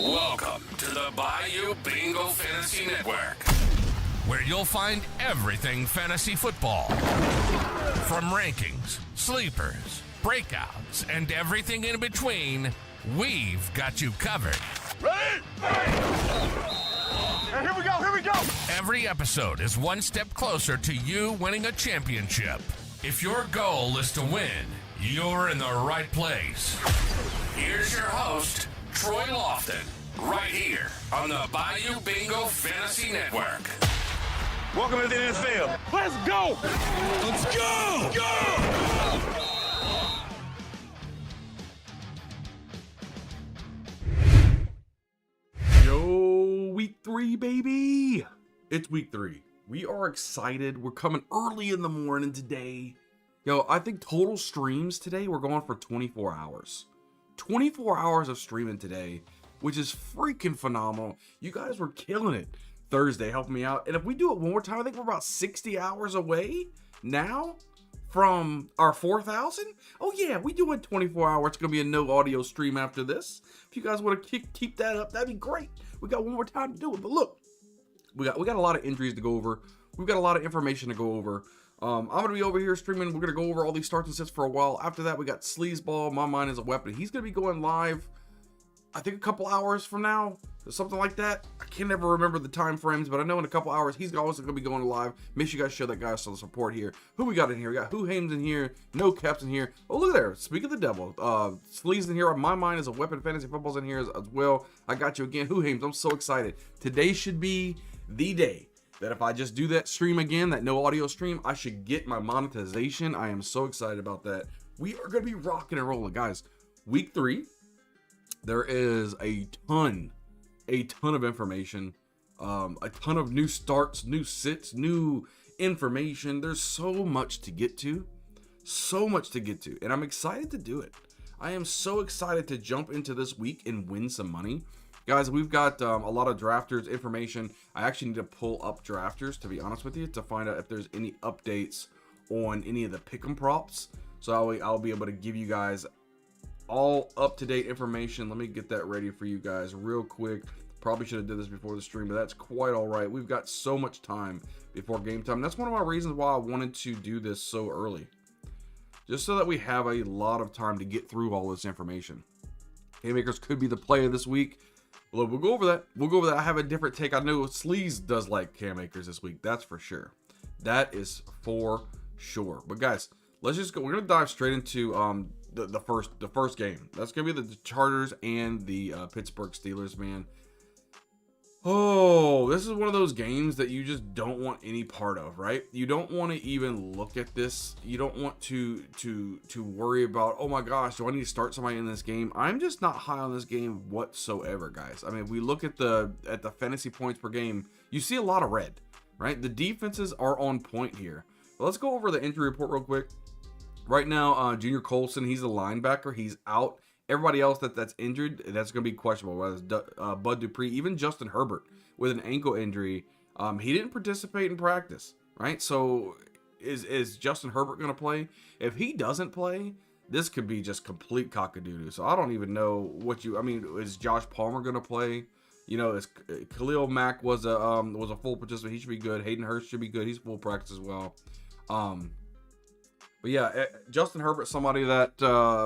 Welcome to the Bayou Bingo Fantasy Network, where you'll find everything fantasy football. From rankings, sleepers, breakouts, and everything in between, we've got you covered. Ready? Here we go! Every episode is one step closer to you winning a championship. If your goal is to win, you're in the right place. Here's your host, Troy Lofton, right here on the Bayou Bingo Fantasy Network. Welcome to the NFL. Let's go! Let's go! Yo, week 3, baby. It's week 3. We are excited. We're coming early in the morning today. Yo, I think total streams today, we're going for 24 hours. 24 hours of streaming today, which is freaking phenomenal. You guys were killing it Thursday, helping me out. And if we do it one more time, I think we're about 60 hours away now from our 4,000. Oh yeah, we do it 24 hours. It's gonna be a no audio stream after this. If you guys want to keep that up, that'd be great. We got one more time to do it. But look, we got a lot of injuries to go over. We've got a lot of information to go over. I'm gonna be over here streaming. We're gonna go over all these starts and sits for a while. After that, we got Sleazeball, My Mind is a Weapon. He's gonna be going live, I think a couple hours from now, or something like that. I can never remember the time frames, but I know in a couple hours he's also gonna be going live. Make sure you guys show that guy some support here. Who we got in here? We got Who Hames in here, No Caps in here. Oh, look there. Speak of the devil. Sleaze in here. My Mind is a Weapon. Fantasy Football's in here as well. I got you again. Who Hames? I'm so excited. Today should be the day that if I just do that stream again, that no audio stream, I should get my monetization. I am so excited about that. We are going to be rocking and rolling, guys. Week 3, there is a ton of information, a ton of new starts, new sits, new information. There's so much to get to, and I'm excited to do it. I am so excited to jump into this week and win some money. Guys, we've got a lot of drafters information. I actually need to pull up drafters, to be honest with you, to find out if there's any updates on any of the pick'em props. So I'll be able to give you guys all up-to-date information. Let me get that ready for you guys real quick. Probably should have did this before the stream, but that's quite all right. We've got so much time before game time. That's one of my reasons why I wanted to do this so early, just so that we have a lot of time to get through all this information. Haymakers could be the play of this week. Well, we'll go over that. I have a different take. I know Sleaze does like Cam Akers this week. That's for sure. That is for sure. But guys, let's just go. We're gonna dive straight into the first game. That's gonna be the Chargers and the Pittsburgh Steelers, man. Oh, this is one of those games that you just don't want any part of, right? You don't want to even look at this. You don't want to worry about, oh my gosh, do I need to start somebody in this game? I'm just not high on this game whatsoever, guys. I mean, if we look at the fantasy points per game, you see a lot of red, right? The defenses are on point here. But let's go over the injury report real quick. Right now, Junior Colson, he's a linebacker. He's out. Everybody else that's injured, that's going to be questionable. Whether it's Bud Dupree, even Justin Herbert with an ankle injury, he didn't participate in practice, right? So is Justin Herbert going to play? If he doesn't play, this could be just complete cockadoodle. So I don't even know is Josh Palmer going to play? You know, Khalil Mack was a full participant. He should be good. Hayden Hurst should be good. He's full practice as well. But yeah, Justin Herbert, somebody that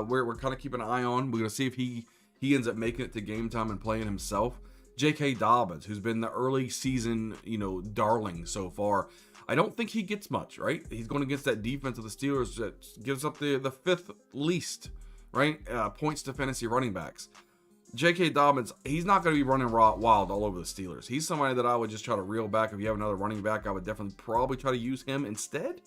we're kind of keeping an eye on. We're going to see if he ends up making it to game time and playing himself. J.K. Dobbins, who's been the early season, darling so far. I don't think he gets much, right? He's going against that defense of the Steelers that gives up the fifth least, right? Points to fantasy running backs. J.K. Dobbins, he's not going to be running wild all over the Steelers. He's somebody that I would just try to reel back. If you have another running back, I would definitely probably try to use him instead.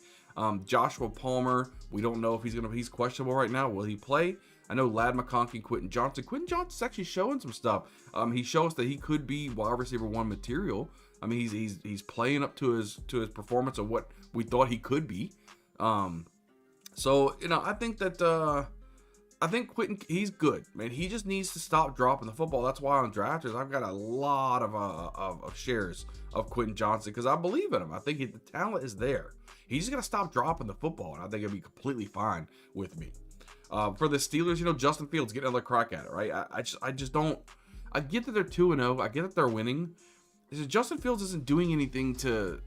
Joshua Palmer, we don't know if he's questionable right now. Will he play? I know Ladd McConkey, Quentin Johnson's actually showing some stuff. He shows that he could be wide receiver 1 material. I mean, he's playing up to his performance of what we thought he could be. So I think that Quentin, he's good, man. He just needs to stop dropping the football. That's why on drafters I've got a lot of shares of Quentin Johnson, because I believe in him. I think the talent is there. He's just gonna stop dropping the football, and I think it'll be completely fine with me. For the Steelers, Justin Fields getting another crack at it, right? I just don't I get that they're 2-0. I get that they're winning. It's just Justin Fields isn't doing anything to,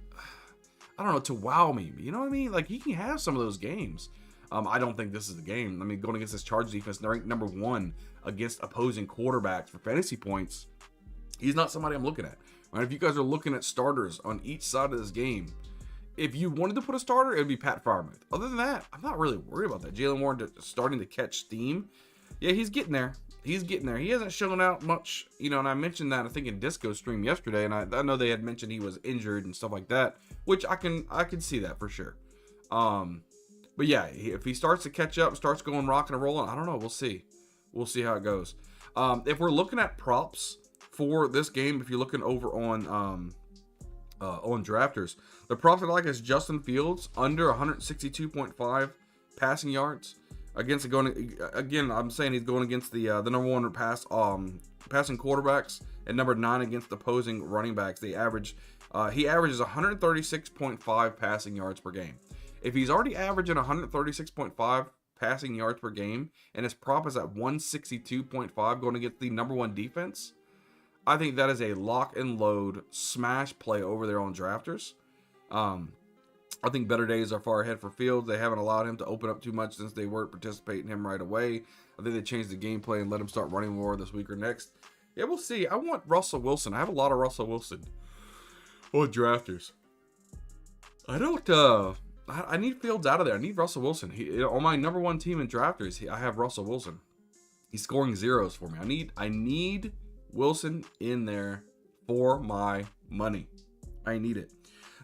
I don't know, to wow me. You know what I mean? Like, he can have some of those games. I don't think this is the game. I mean, going against this Chargers defense, they're ranked number 1 against opposing quarterbacks for fantasy points. He's not somebody I'm looking at. Right? If you guys are looking at starters on each side of this game, if you wanted to put a starter, it would be Pat Freiermuth. Other than that, I'm not really worried about that. Jalen Warren starting to catch steam. Yeah, he's getting there. He's getting there. He hasn't shown out much, you know, and I mentioned that, I think, in Disco stream yesterday, and I know they had mentioned he was injured and stuff like that, which I can see that for sure. But yeah, if he starts to catch up, starts going rocking and rolling, I don't know. We'll see. We'll see how it goes. If we're looking at props for this game, if you're looking over on Drafters, the props I like is Justin Fields under 162.5 passing yards against again. I'm saying he's going against the number 1 passing quarterbacks and number 9 against opposing running backs. He averages 136.5 passing yards per game. If he's already averaging 136.5 passing yards per game and his prop is at 162.5 going against the number 1 defense, I think that is a lock and load smash play over there on Drafters. I think better days are far ahead for Fields. They haven't allowed him to open up too much since they weren't participating in him right away. I think they changed the gameplay and let him start running more this week or next. Yeah, we'll see. I want Russell Wilson. I have a lot of Russell Wilson on Drafters. I don't. I need Fields out of there. I need Russell Wilson. On my number 1 team in Drafters, I have Russell Wilson. He's scoring zeros for me. I need Wilson in there for my money. I need it.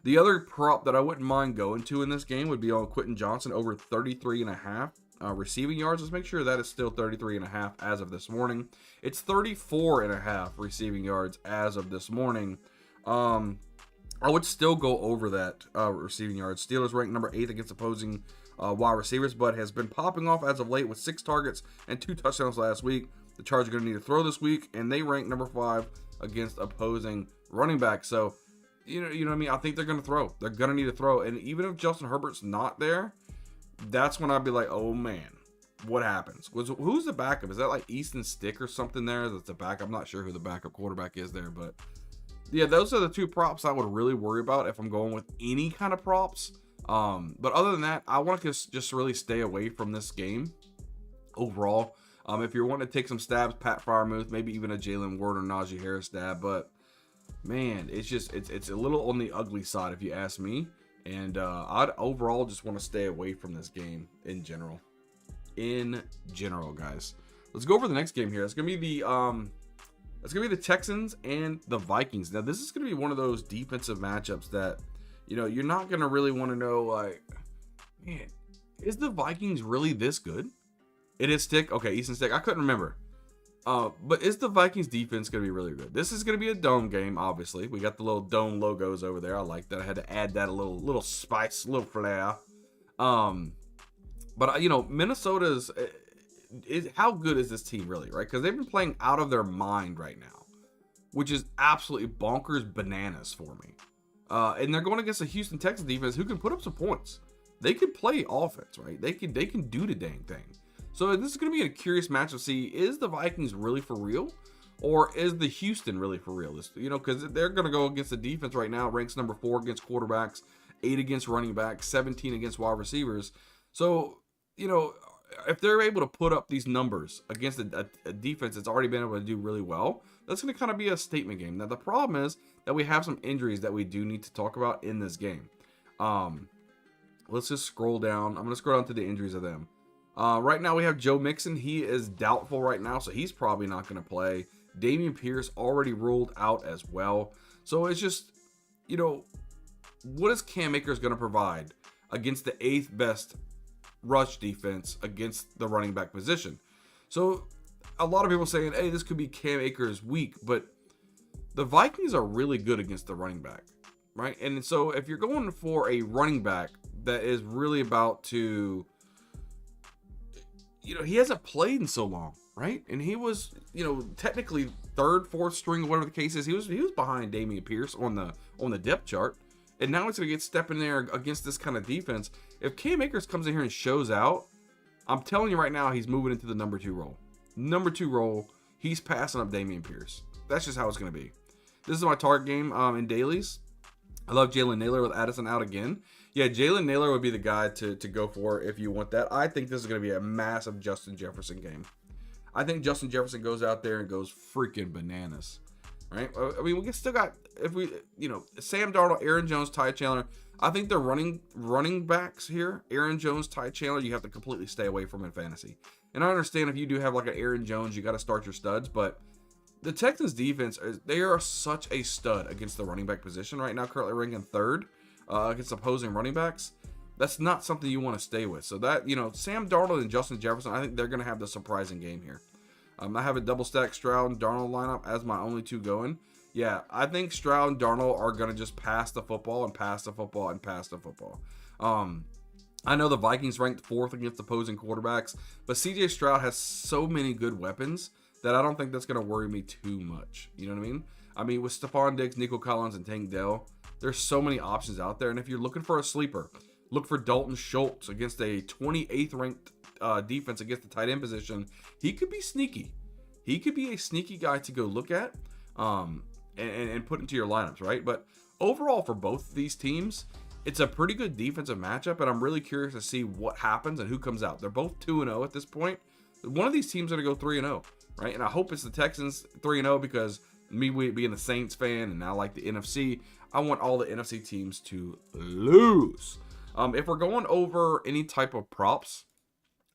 The other prop that I wouldn't mind going to in this game would be on Quentin Johnson over 33.5 receiving yards. Let's make sure that is still 33.5 as of this morning. It's 34.5 receiving yards as of this morning. I would still go over that receiving yards. Steelers ranked number 8 against opposing wide receivers, but has been popping off as of late with 6 targets and 2 touchdowns last week. The Chargers are going to need to throw this week, and they rank number 5 against opposing running backs. So, you know what I mean? I think they're going to throw. They're going to need to throw. And even if Justin Herbert's not there, that's when I'd be like, oh, man, what happens? Who's the backup? Is that like Easton Stick or something there? That's the backup. I'm not sure who the backup quarterback is there, but yeah, those are the 2 props I would really worry about if I'm going with any kind of props. But other than that, I want to just really stay away from this game overall. If you're wanting to take some stabs, Pat Freiermuth, maybe even a Jalen Warren or Najee Harris stab, but man, it's a little on the ugly side if you ask me. And I'd overall just want to stay away from this game in general. Guys, let's go over the next game here. It's gonna be the Texans and the Vikings. Now, this is gonna be one of those defensive matchups that, you know, you're not gonna really want to know, like, man, is the Vikings really this good? It is Stick. Okay, Easton Stick. I couldn't remember. But is the Vikings defense going to be really good? This is going to be a dome game, obviously. We got the little dome logos over there. I like that. I had to add that a little spice, a little flair. But, you know, Minnesota's... how good is this team really, right? Because they've been playing out of their mind right now, which is absolutely bonkers bananas for me. And they're going against a Houston Texans defense who can put up some points. They can play offense, right? They can do the dang thing. So this is going to be a curious match to see, is the Vikings really for real? Or is the Houston really for real? You know, because they're going to go against the defense right now. Ranks number 4 against quarterbacks, 8 against running backs, 17 against wide receivers. So, you know, if they're able to put up these numbers against a defense that's already been able to do really well, that's going to kind of be a statement game. Now, the problem is that we have some injuries that we do need to talk about in this game. Let's just scroll down. I'm going to scroll down to the injuries of them. Right now we have Joe Mixon. He is doubtful right now, so he's probably not going to play. Dameon Pierce already ruled out as well. So it's just, you know, what is Cam Akers going to provide against the 8th best rush defense against the running back position? So a lot of people saying, hey, this could be Cam Akers' week, but the Vikings are really good against the running back, right? And so if you're going for a running back that is really about to, you know, he hasn't played in so long, right? And he was, you know, technically 3rd, 4th string, whatever the case is. He was behind Dameon Pierce on the depth chart, and now he's gonna get stepping there against this kind of defense. If Cam Akers comes in here and shows out, I'm telling you right now, he's moving into the number 2 role. he's passing up Dameon Pierce. That's just how it's going to be. This is my target game in dailies. I love Jalen Naylor with Addison out again. Yeah, Jalen Naylor would be the guy to go for if you want that. I think this is going to be a massive Justin Jefferson game. I think Justin Jefferson goes out there and goes freaking bananas. Right? I mean, we still got, if we, Sam Darnold, Aaron Jones, Ty Chandler. I think they're running backs here. Aaron Jones, Ty Chandler, you have to completely stay away from in fantasy. And I understand if you do have like an Aaron Jones, you got to start your studs, but the Texans defense, they are such a stud against the running back position right now, currently ranking third against opposing running backs. That's not something you want to stay with. So that, Sam Darnold and Justin Jefferson, I think they're going to have the surprising game here. I have a double stack Stroud and Darnold lineup as my only two going. Yeah, I think Stroud and Darnold are going to just pass the football and pass the football and pass the football. I know the Vikings ranked 4th against opposing quarterbacks, but CJ Stroud has so many good weapons that I don't think that's going to worry me too much. You know what I mean? I mean, with Stephon Diggs, Nico Collins, and Tank Dell, there's so many options out there. And if you're looking for a sleeper, look for Dalton Schultz against a 28th ranked defense against the tight end position. He could be sneaky. He could be a sneaky guy to go look at and put into your lineups, right? But overall, for both of these teams, it's a pretty good defensive matchup, and I'm really curious to see what happens and who comes out. They're both 2-0 at this point. One of these teams are going to go 3-0, right? And I hope it's the Texans 3-0 because me being a Saints fan and I like the NFC, I want all the NFC teams to lose. If we're going over any type of props,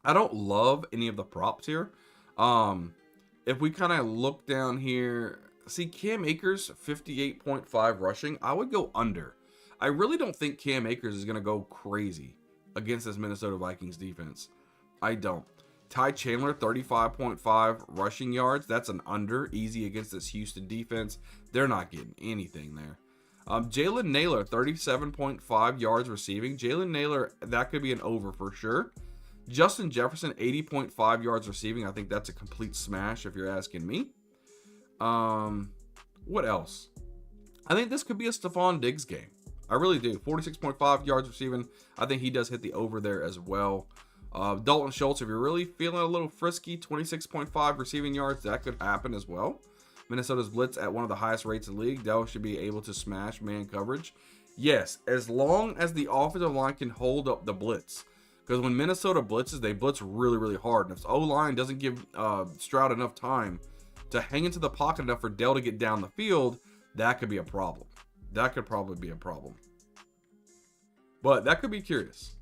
I don't love any of the props here. If we kind of look down here, see Cam Akers 58.5 rushing, I would go under. I really don't think Cam Akers is going to go crazy against this Minnesota Vikings defense. I don't. Ty Chandler, 35.5 rushing yards. That's an under. Easy against this Houston defense. They're not getting anything there. Jalen Naylor, 37.5 yards receiving. Jalen Naylor, that could be an over for sure. Justin Jefferson, 80.5 yards receiving. I think that's a complete smash if you're asking me. What else? I think this could be a Stephon Diggs game. I really do. 46.5 yards receiving. I think he does hit the over there as well. Dalton Schultz, if you're really feeling a little frisky, 26.5 receiving yards. That could happen as well. Minnesota's blitz at one of the highest rates in the league. Dell should be able to smash man coverage. Yes, as long as the offensive line can hold up the blitz. Because when Minnesota blitzes, they blitz really, really hard. And if the O-line doesn't give Stroud enough time to hang into the pocket enough for Dell to get down the field, that could be a problem. That could probably be a problem. But that could be curious.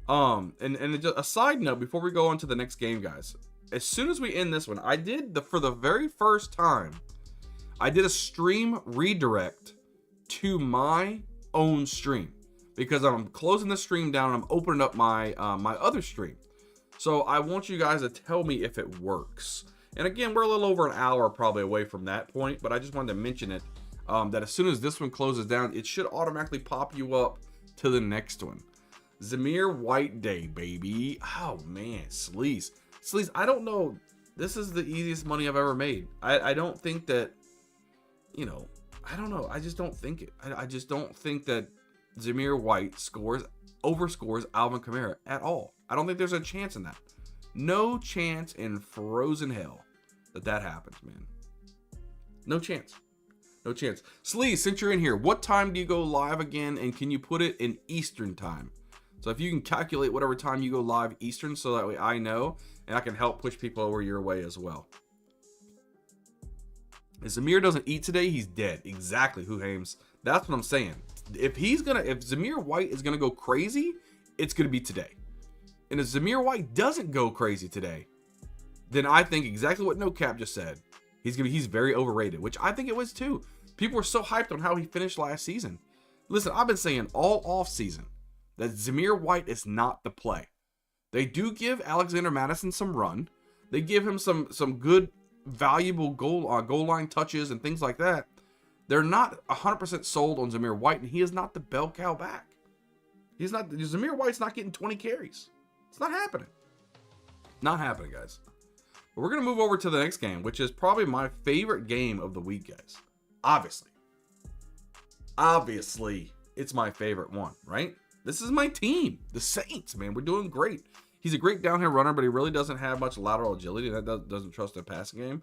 And just a side note before we go on to the next game, guys. As soon as we end this one, I did for the very first time, I did a stream redirect to my own stream because I'm closing the stream down and I'm opening up my my other stream. So I want you guys to tell me if it works. And again, we're a little over an hour probably away from that point, but I just wanted to mention it. That as soon as this one closes down, it should automatically pop you up to the next one. Zamir White Day, baby. Oh man, Sleaze, I don't know. This is the easiest money I've ever made. I don't think that, I don't know. I just don't think it. I just don't think that Zamir White overscores Alvin Kamara at all. I don't think there's a chance in that. No chance in frozen hell that happens, man. No chance. No chance. Sleaze, since you're in here, what time do you go live again? And can you put it in Eastern time? So if you can calculate whatever time you go live Eastern, so that way I know, and I can help push people over your way as well. If Zamir doesn't eat today, he's dead. Exactly, Who Hames. That's what I'm saying. If Zamir White is gonna go crazy, it's gonna be today. And if Zamir White doesn't go crazy today, then I think exactly what No Cap just said. He's very overrated, which I think it was too. People were so hyped on how he finished last season. Listen, I've been saying all off season that Zamir White is not the play. They do give Alexander Madison some run. They give him some good, valuable goal line touches and things like that. They're not 100% sold on Zamir White, and he is not the bell cow back. Zamir White's not getting 20 carries. It's not happening. Not happening, guys. But we're going to move over to the next game, which is probably my favorite game of the week, guys. Obviously, it's my favorite one, right? This is my team, the Saints, man. We're doing great. He's a great downhill runner, but he really doesn't have much lateral agility. That doesn't trust the passing game.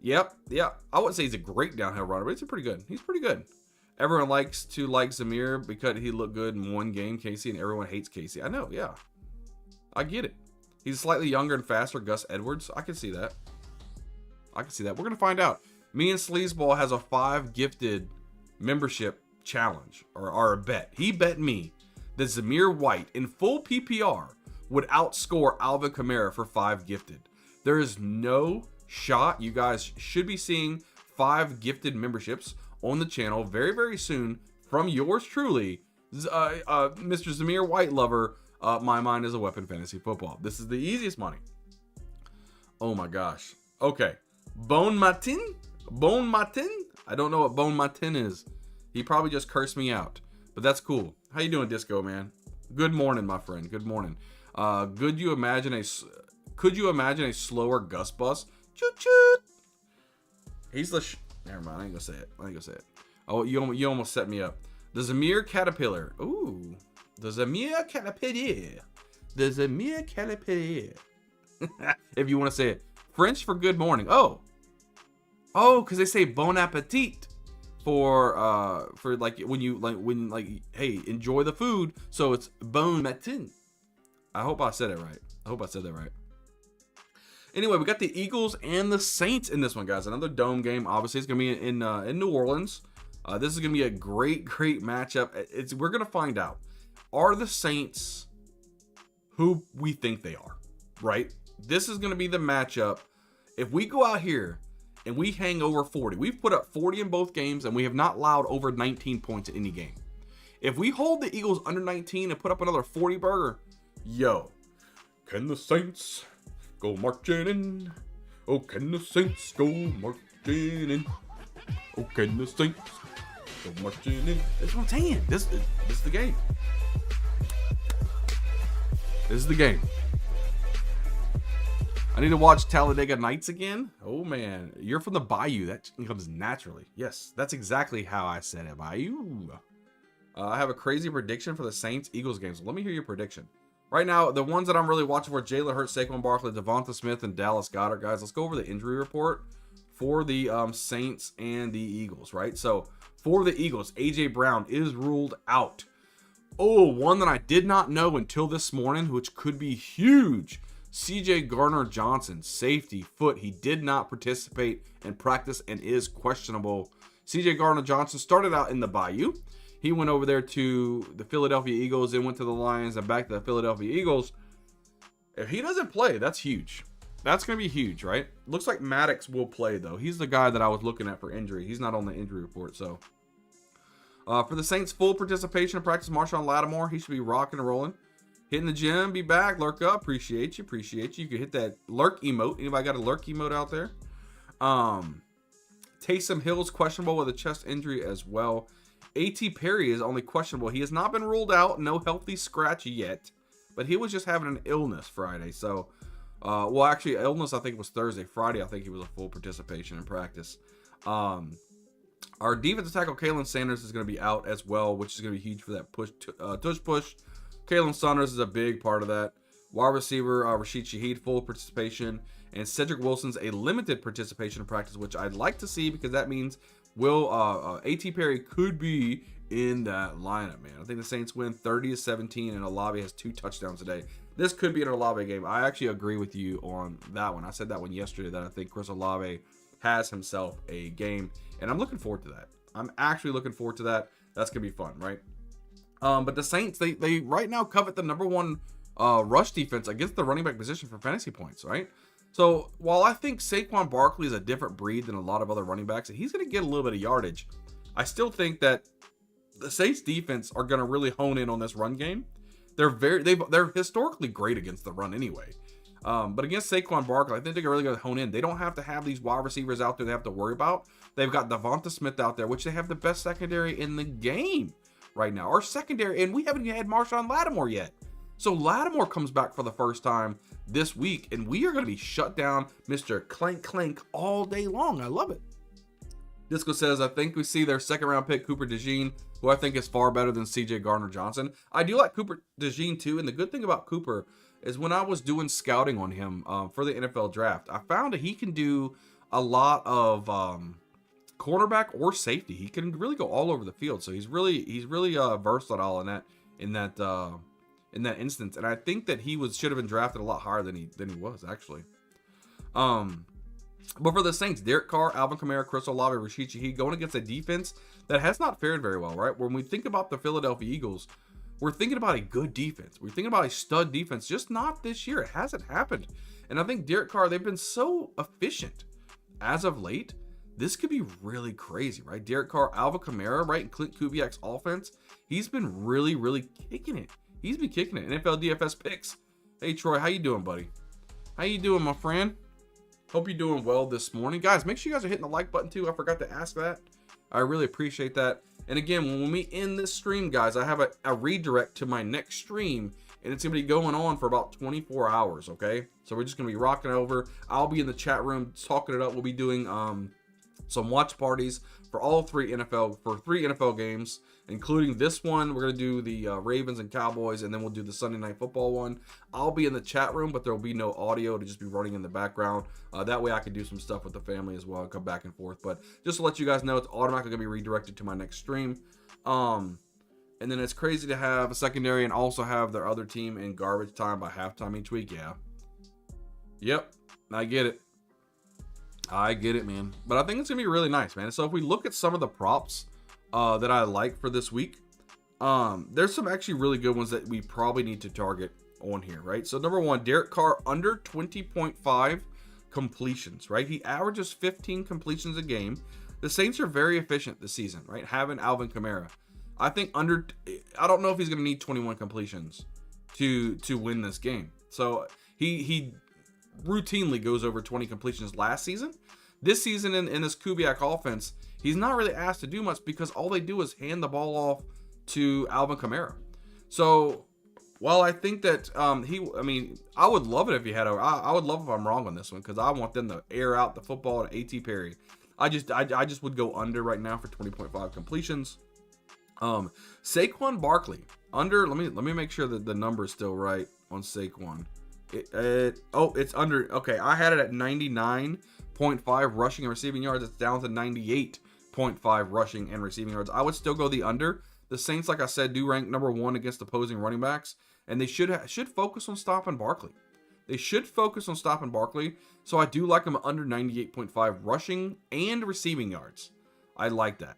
Yep. Yeah. I wouldn't say he's a great downhill runner, but he's pretty good. He's pretty good. Everyone likes to like Zamir because he looked good in one game, Casey, and everyone hates Casey. I know. Yeah. I get it. He's slightly younger and faster, Gus Edwards. I can see that. I can see that. We're going to find out. Me and Sleazeball has a 5 gifted membership challenge, or a bet. He bet me that Zamir White in full PPR would outscore Alvin Kamara for 5 gifted. There is no shot. You guys should be seeing 5 gifted memberships on the channel very, very soon from yours truly, Mr. Zamir White lover. My mind is a weapon fantasy football. This is the easiest money. Oh my gosh. Okay. Bon Matin? Bon Matin? I don't know what Bon Matin is. He probably just cursed me out, but that's cool. How you doing, Disco man? Good morning, my friend. Good morning. Could you imagine a slower Gus bus? Choot choot. He's the never mind. I ain't gonna say it. Oh, you almost set me up. The Zamir Caterpillar. Ooh. The Zamir Caterpillar. The Zamir Caterpillar. If you want to say it. French for good morning. Oh, because they say bon appetit for like when hey, enjoy the food. So it's bon matin. I hope I said it right. I hope I said that right. Anyway, we got the Eagles and the Saints in this one, guys. Another dome game. Obviously, it's gonna be in New Orleans. This is gonna be a great matchup. We're gonna find out. Are the Saints who we think they are? Right. This is gonna be the matchup. If we go out here and we hang over 40, we've put up 40 in both games, and we have not allowed over 19 points in any game. If we hold the Eagles under 19 and put up another 40 burger, yo, can the Saints go marching in? Oh, can the Saints go marching in? Oh, can the Saints go marching in? That's what I'm saying. This is the game. This is the game. I need to watch Talladega Nights again. Oh man, you're from the Bayou. That comes naturally. Yes, that's exactly how I said it. Bayou. I have a crazy prediction for the Saints Eagles games. Let me hear your prediction. Right now, the ones that I'm really watching for: Jalen Hurts, Saquon Barkley, Devonta Smith, and Dallas Goedert. Guys, let's go over the injury report for the Saints and the Eagles. Right. So for the Eagles, AJ Brown is ruled out. Oh, one that I did not know until this morning, which could be huge. CJ Gardner-Johnson, safety, foot. He did not participate in practice and is questionable. CJ Gardner-Johnson started out in the Bayou. He went over there to the Philadelphia Eagles, then went to the Lions and back to the Philadelphia Eagles. If he doesn't play, that's huge. That's going to be huge, right? Looks like Maddox will play, though. He's the guy that I was looking at for injury. He's not on the injury report, so. For the Saints, full participation in practice, Marshawn Lattimore. He should be rocking and rolling. Hitting the gym, be back, lurk up. Appreciate you. You can hit that lurk emote. Anybody got a lurk emote out there? Taysom Hill's questionable with a chest injury as well. A.T. Perry is only questionable. He has not been ruled out. No healthy scratch yet. But he was just having an illness Friday. So, well, actually, illness I think was Thursday. Friday, I think he was a full participation in practice. Our defensive tackle, Kalen Sanders, is going to be out as well, which is going to be huge for that tush push. Kalen Saunders is a big part of that. Wide receiver, Rashid Shaheed, full participation. And Cedric Wilson's a limited participation in practice, which I'd like to see because that means A.T. Perry could be in that lineup, man. I think the Saints win 30-17, and Olave has 2 touchdowns today. This could be an Olave game. I actually agree with you on that one. I said that one yesterday, that I think Chris Olave has himself a game, and I'm looking forward to that. I'm actually looking forward to that. That's going to be fun, right? But the Saints, they right now covet the number 1 rush defense against the running back position for fantasy points, right? So while I think Saquon Barkley is a different breed than a lot of other running backs, and he's going to get a little bit of yardage, I still think that the Saints defense are going to really hone in on this run game. They're historically great against the run anyway. But against Saquon Barkley, I think they're really going to hone in. They don't have to have these wide receivers out there they have to worry about. They've got Devonta Smith out there, which they have the best secondary in the game right now. Our secondary, and we haven't even had Marshawn Lattimore yet. So Lattimore comes back for the first time this week, and we are going to be shut down Mr. Clank Clank all day long. I love it. Disco says, I think we see their second round pick, Cooper DeJean, who I think is far better than CJ Gardner-Johnson. I do like Cooper DeJean too, and the good thing about Cooper is when I was doing scouting on him for the NFL draft, I found that he can do a lot of cornerback or safety. He can really go all over the field. So he's really versatile in that instance. And I think that he should have been drafted a lot higher than he was actually. But for the Saints, Derek Carr, Alvin Kamara, Chris Olave, Rashid Shaheed going against a defense that has not fared very well, right? When we think about the Philadelphia Eagles, we're thinking about a good defense. We're thinking about a stud defense, just not this year. It hasn't happened. And I think Derek Carr, they've been so efficient as of late. This could be really crazy, right? Derek Carr, Alvin Kamara, right? And Clint Kubiak's offense, he's been really, really kicking it. He's been kicking it. NFL DFS picks. Hey, Troy, how you doing, buddy? How you doing, my friend? Hope you're doing well this morning. Guys, make sure you guys are hitting the like button too. I forgot to ask that. I really appreciate that. And again, when we end this stream, guys, I have a redirect to my next stream, and it's going to be going on for about 24 hours, okay? So we're just going to be rocking over. I'll be in the chat room talking it up. We'll be doing some watch parties for three NFL games, including this one. We're going to do the Ravens and Cowboys, and then we'll do the Sunday Night Football one. I'll be in the chat room, but there will be no audio to just be running in the background. That way I can do some stuff with the family as well and come back and forth. But just to let you guys know, it's automatically going to be redirected to my next stream. And then it's crazy to have a secondary and also have their other team in garbage time by halftime each week. Yeah. Yep. I get it. I get it, man. But I think it's going to be really nice, man. So if we look at some of the props that I like for this week, there's some actually really good ones that we probably need to target on here, right? So number one, Derek Carr under 20.5 completions, right? He averages 15 completions a game. The Saints are very efficient this season, right? Having Alvin Kamara. I think I don't know if he's going to need 21 completions to win this game. So he routinely goes over 20 completions last season. This season in this Kubiak offense, he's not really asked to do much because all they do is hand the ball off to Alvin Kamara. So while I think that I would love it if he had I would love if I'm wrong on this one because I want them to air out the football to A.T. Perry. I just would go under right now for 20.5 completions. Saquon Barkley under. Let me make sure that the number is still right on Saquon. It's under. Okay, I had it at 99.5 rushing and receiving yards. It's down to 98.5 rushing and receiving yards. I would still go the under. The Saints, like I said, do rank number 1 against opposing running backs, and they should focus on stopping Barkley. They should focus on stopping Barkley. So I do like him under 98.5 rushing and receiving yards. I like that.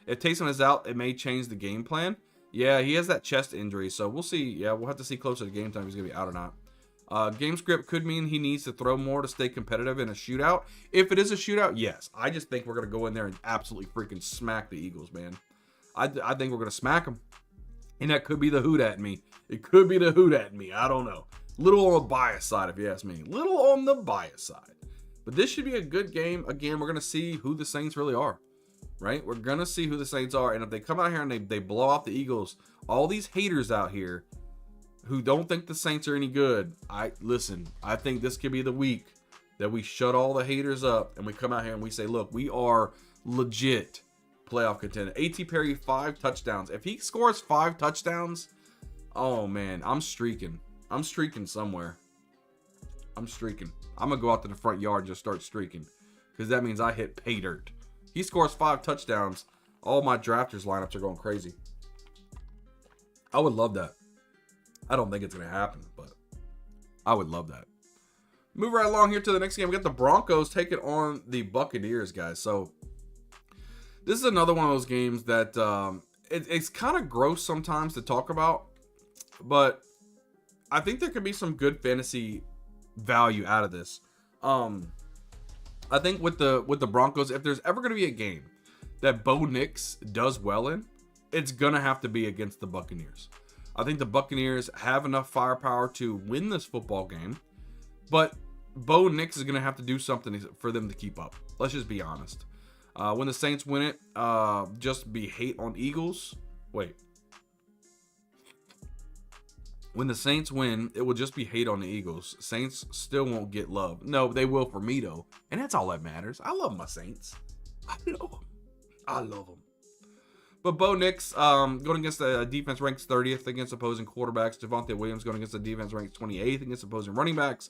If Taysom is out, it may change the game plan. Yeah, he has that chest injury, so we'll see. Yeah, we'll have to see closer to game time if he's going to be out or not. Game script could mean he needs to throw more to stay competitive in a shootout. If it is a shootout, yes. I just think we're going to go in there and absolutely freaking smack the Eagles, man. I think we're going to smack them. And that could be the hoot at me. It could be the hoot at me. I don't know. Little on the bias side, if you ask me. Little on the bias side. But this should be a good game. Again, we're going to see who the Saints really are. Right? We're going to see who the Saints are. And if they come out here and they blow out the Eagles, all these haters out here who don't think the Saints are any good, I think this could be the week that we shut all the haters up and we come out here and we say, look, we are legit playoff contender. A.T. Perry, 5 touchdowns. If he scores 5 touchdowns, oh man, I'm streaking. I'm streaking somewhere. I'm streaking. I'm going to go out to the front yard and just start streaking because that means I hit pay dirt. He scores 5 touchdowns. All my drafters lineups are going crazy. I would love that. I don't think it's going to happen, but I would love that. Move right along here to the next game. We got the Broncos taking on the Buccaneers, guys. So this is another one of those games that it's kind of gross sometimes to talk about, but I think there could be some good fantasy value out of this. I think with the Broncos, if there's ever going to be a game that Bo Nix does well in, it's going to have to be against the Buccaneers. I think the Buccaneers have enough firepower to win this football game, but Bo Nix is going to have to do something for them to keep up. Let's just be honest. When the Saints win it, just be hate on Eagles. Wait. When the Saints win, it will just be hate on the Eagles. Saints still won't get love. No, they will for me, though. And that's all that matters. I love my Saints. I love them. I love them. But Bo Nix going against the defense ranks 30th against opposing quarterbacks. Javonte Williams going against the defense ranks 28th against opposing running backs.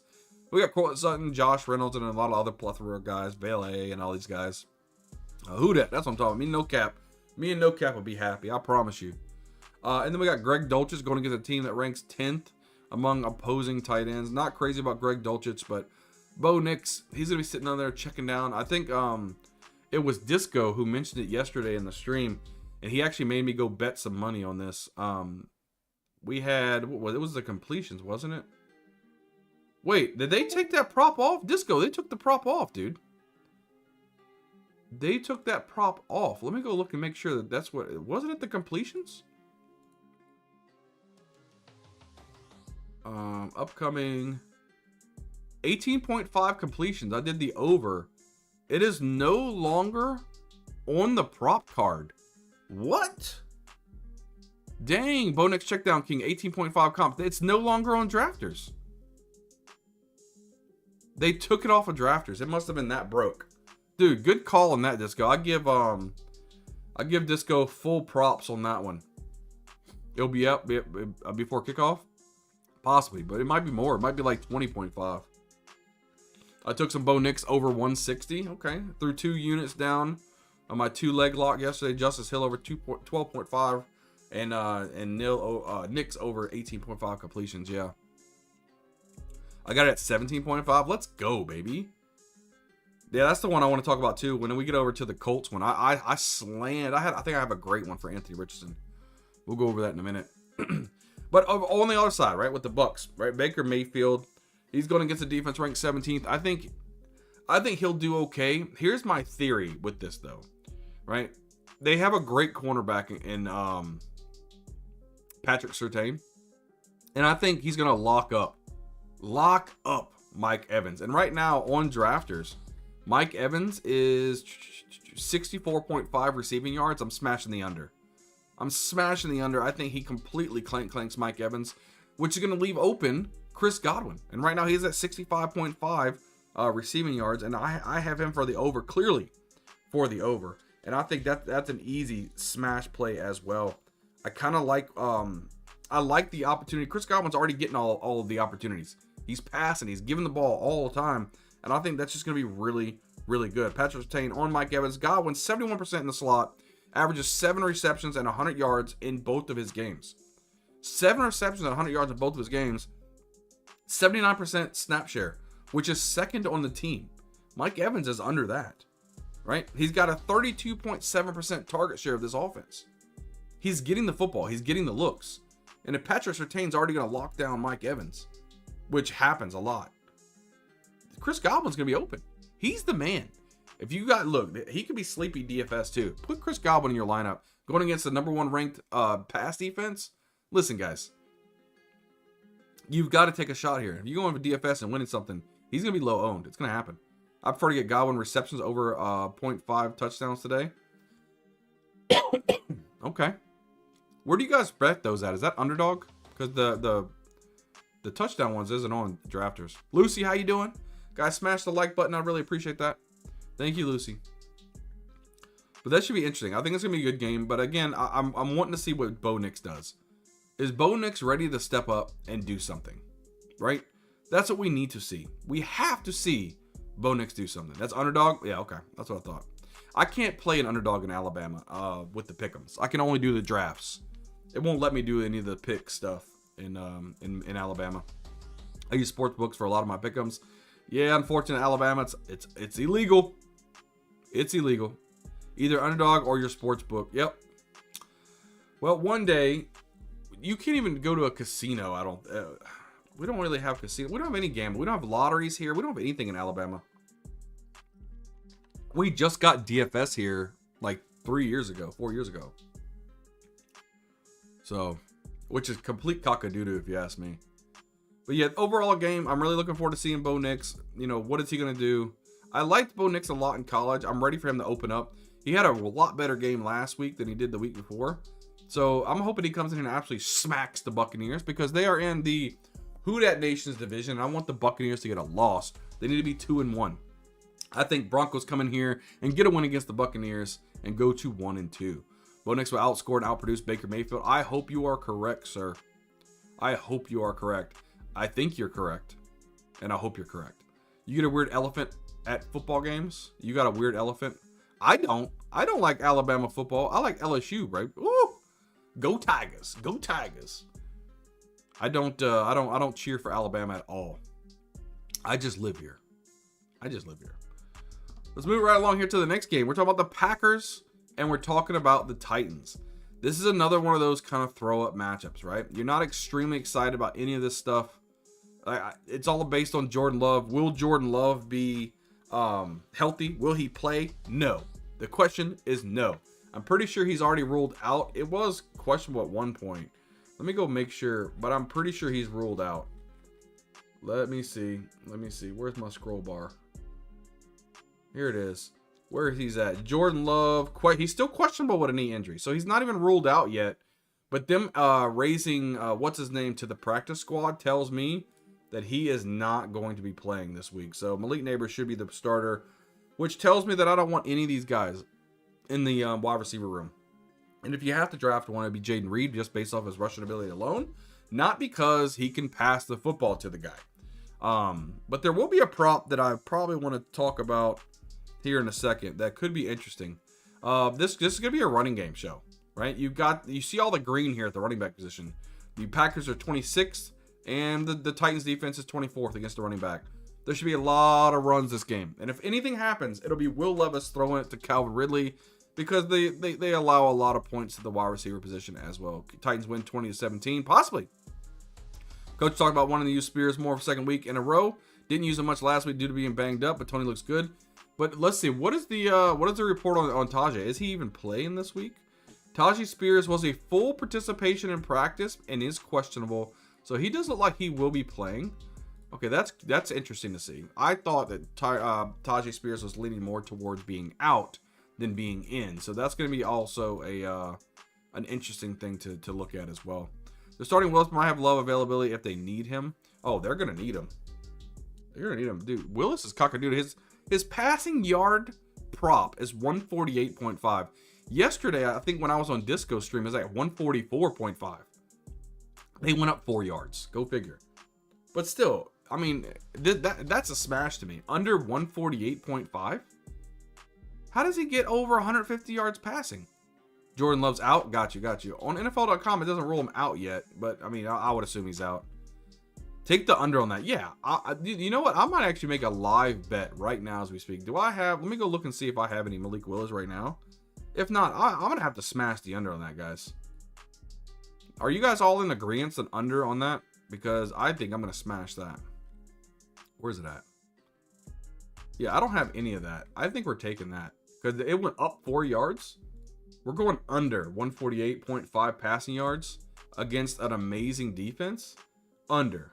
We got Cortland Sutton, Josh Reynolds, and a lot of other plethora of guys, Bailey and all these guys. Who dat? That's what I'm talking about. Me and No Cap. Me and No Cap will be happy. I promise you. And then we got Greg Dulcich going against a team that ranks 10th among opposing tight ends. Not crazy about Greg Dulcich, but Bo Nix, he's going to be sitting on there checking down. I think it was Disco who mentioned it yesterday in the stream, and he actually made me go bet some money on this. We had, it was the completions, wasn't it? Wait, did they take that prop off? Disco, they took the prop off, dude. They took that prop off. Let me go look and make sure that that's what, wasn't it the completions? Upcoming 18.5 completions. I did the over. It is no longer on the prop card. What? Dang, Bo Nix checkdown king, 18.5 comp. It's no longer on drafters. They took it off of drafters. It must have been that broke. Dude, good call on that, Disco. I give Disco full props on that one. It'll be up before kickoff? Possibly, but it might be more. It might be like 20.5. I took some Bo Nix over 160. Okay. Threw 2 units down on my 2-leg lock yesterday. Justice Hill over 12.5 and Nix over 18.5 completions. Yeah. I got it at 17.5. Let's go, baby. Yeah, that's the one I want to talk about too. When we get over to the Colts one, I slammed. I think I have a great one for Anthony Richardson. We'll go over that in a minute. But on the other side, right, with the Bucks, right, Baker Mayfield, he's going against a defense ranked 17th. I think he'll do okay. Here's my theory with this though, right? They have a great cornerback in Patrick Surtain, and I think he's going to lock up Mike Evans. And right now on drafters, Mike Evans is 64.5 receiving yards. I'm smashing the under. I think he completely clanks Mike Evans, which is going to leave open Chris Godwin. And right now he's at 65.5 receiving yards, and I have him for the over, clearly for the over. And I think that's an easy smash play as well. I kind of like I like the opportunity. Chris Godwin's already getting all of the opportunities. He's passing, he's giving the ball all the time, and I think that's just going to be really, really good. Patrick Surtain on Mike Evans. Godwin 71% in the slot. Averages 7 receptions and 100 yards in both of his games. 7 receptions and 100 yards in both of his games. 79% snap share, which is second on the team. Mike Evans is under that, right? He's got a 32.7% target share of this offense. He's getting the football. He's getting the looks. And if Patrick Surtain's already going to lock down Mike Evans, which happens a lot, Chris Godwin's going to be open. He's the man. If you got, look, he could be sleepy DFS too. Put Chris Godwin in your lineup going against the number 1 ranked pass defense. Listen, guys, you've got to take a shot here. If you go in for DFS and winning something, he's going to be low owned. It's going to happen. I prefer to get Godwin receptions over 0.5 touchdowns today. Okay. Where do you guys bet those at? Is that underdog? Because the touchdown ones isn't on drafters. Lucy, how you doing? Guys, smash the like button. I really appreciate that. Thank you, Lucy. But that should be interesting. I think it's going to be a good game. But again, I'm wanting to see what Bo Nix does. Is Bo Nix ready to step up and do something? Right? That's what we need to see. We have to see Bo Nix do something. That's underdog? Yeah, okay. That's what I thought. I can't play an underdog in Alabama with the pick'ems. I can only do the drafts. It won't let me do any of the pick stuff in Alabama. I use sports books for a lot of my pick'ems. Yeah, unfortunately, Alabama, it's illegal. It's illegal. Either underdog or your sports book. Yep. Well, one day, you can't even go to a casino. We don't really have casino. We don't have any gambling. We don't have lotteries here. We don't have anything in Alabama. We just got DFS here like 4 years ago. So, which is complete cock-a-doodle if you ask me. But yeah, overall game, I'm really looking forward to seeing Bo Nix. You know, what is he going to do? I liked Bo Nix a lot in college. I'm ready for him to open up. He had a lot better game last week than he did the week before. So I'm hoping he comes in here and absolutely smacks the Buccaneers, because they are in the Who Dat Nations division. And I want the Buccaneers to get a loss. They need to be 2-1. I think Broncos come in here and get a win against the Buccaneers and go to 1-2. Bo Nix will outscore and outproduce Baker Mayfield. I hope you are correct, sir. I hope you are correct. I think you're correct. and I hope you're correct. You get a weird elephant at football games? You got a weird elephant? I don't like Alabama football. I like LSU, right? Woo! Go Tigers. Go Tigers. I don't cheer for Alabama at all. I just live here. Let's move right along here to the next game. We're talking about the Packers and we're talking about the Titans. This is another one of those kind of throw up matchups, right? You're not extremely excited about any of this stuff. It's all based on Jordan Love. Will Jordan Love be healthy? Will he play? No. The question is no. I'm pretty sure he's already ruled out. It was questionable at one point. Let me go make sure, but I'm pretty sure he's ruled out. Let me see. Where's my scroll bar? Here it is. Where he's at. Jordan Love. He's still questionable with a knee injury. So he's not even ruled out yet. But them raising, what's his name, to the practice squad tells me that he is not going to be playing this week. So Malik Neighbors should be the starter, which tells me that I don't want any of these guys in the wide receiver room. And if you have to draft one, it'd be Jaden Reed just based off his rushing ability alone. Not because he can pass the football to the guy. But there will be a prop that I probably want to talk about here in a second that could be interesting. This is going to be a running game show, right? You see all the green here at the running back position. The Packers are 26th, and the Titans defense is 24th against the running back. There should be a lot of runs this game. And if anything happens, it'll be Will Levis throwing it to Calvin Ridley because they allow a lot of points to the wide receiver position as well. Titans win 20-17, possibly. Coach talked about wanting to use Spears more for second week in a row. Didn't use him much last week due to being banged up, but Tony looks good. But let's see, what is the report on Tajay? Is he even playing this week? Tajay Spears was a full participation in practice and is questionable, so he does look like he will be playing. Okay, that's interesting to see. I thought that Tajay Spears was leaning more towards being out than being in, so that's going to be also an interesting thing to look at as well. The starting Willis might have Love availability if they need him. Oh, they're going to need him. Dude, Willis is cockadoodle. His passing yard prop is 148.5. Yesterday, I think when I was on Disco stream, it was at 144.5. They went up 4 yards. Go figure. But still, I mean, that's a smash to me. Under 148.5? How does he get over 150 yards passing? Jordan Love's out. Got you. On NFL.com, it doesn't rule him out yet. But, I mean, I would assume he's out. Take the under on that. Yeah. You know what? I might actually make a live bet right now as we speak. Let me go look and see if I have any Malik Willis right now. If not, I'm going to have to smash the under on that, guys. Are you guys all in agreement on under on that? Because I think I'm going to smash that. Where's it at? Yeah, I don't have any of that. I think we're taking that. Because it went up 4 yards. We're going under 148.5 passing yards against an amazing defense. Under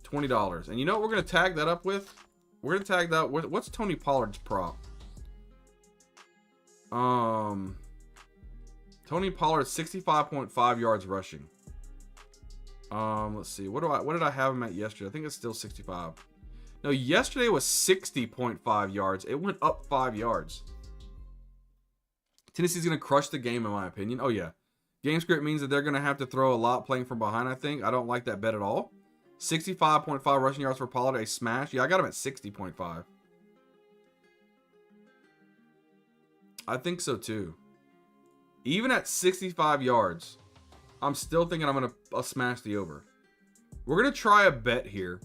$20. And you know what we're going to tag that up with? We're going to tag that with, what's Tony Pollard's prop? Tony Pollard 65.5 yards rushing. Let's see. What did I have him at yesterday? I think it's still 65. No, yesterday was 60.5 yards. It went up 5 yards. Tennessee's going to crush the game in my opinion. Oh yeah. Game script means that they're going to have to throw a lot playing from behind, I think. I don't like that bet at all. 65.5 rushing yards for Pollard, a smash. Yeah, I got him at 60.5. I think so too. Even at 65 yards, I'm still thinking I'm going to smash the over. We're going to try a bet here.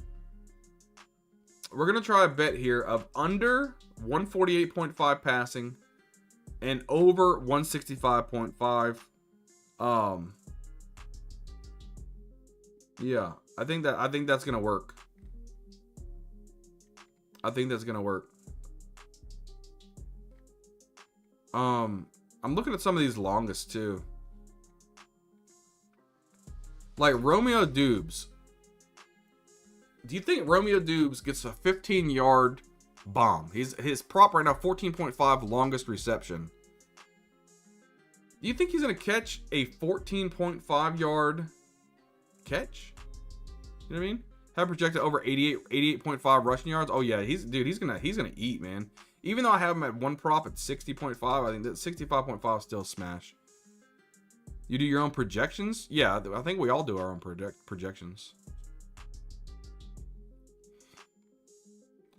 We're going to try a bet here of under 148.5 passing and over 165.5. Yeah, I think that's going to work. I'm looking at some of these longest too. Like Romeo Dubes. Do you think Romeo Dubes gets a 15-yard bomb? His prop right now, 14.5 longest reception. Do you think he's going to catch a 14.5-yard catch? You know what I mean? Have projected over 88.5 rushing yards. Oh yeah, he's gonna eat, man. Even though I have him at one prop at 60.5, I think that 65.5 is still a smash. You do your own projections? Yeah, I think we all do our own projections.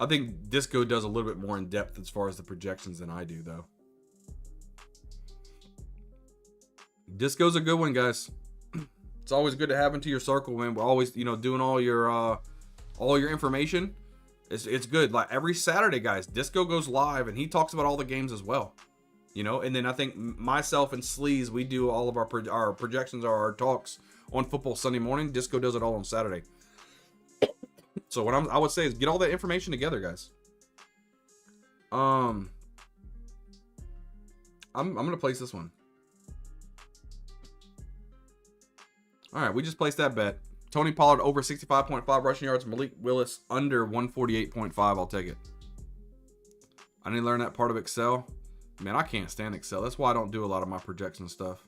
I think Disco does a little bit more in depth as far as the projections than I do, though. Disco's a good one, guys. It's always good to have into your circle, man. We're always, you know, doing all your information. It's good. Like every Saturday, guys, Disco goes live and he talks about all the games as well. You know, and then I think myself and Sleaze, we do all of our projections or our talks on Football Sunday morning. Disco does it all on Saturday. So what I would say is get all that information together, guys. I'm gonna place this one. All right, we just placed that bet. Tony Pollard over 65.5 rushing yards. Malik Willis under 148.5. I'll take it. I need to learn that part of Excel. Man, I can't stand Excel. That's why I don't do a lot of my projection stuff.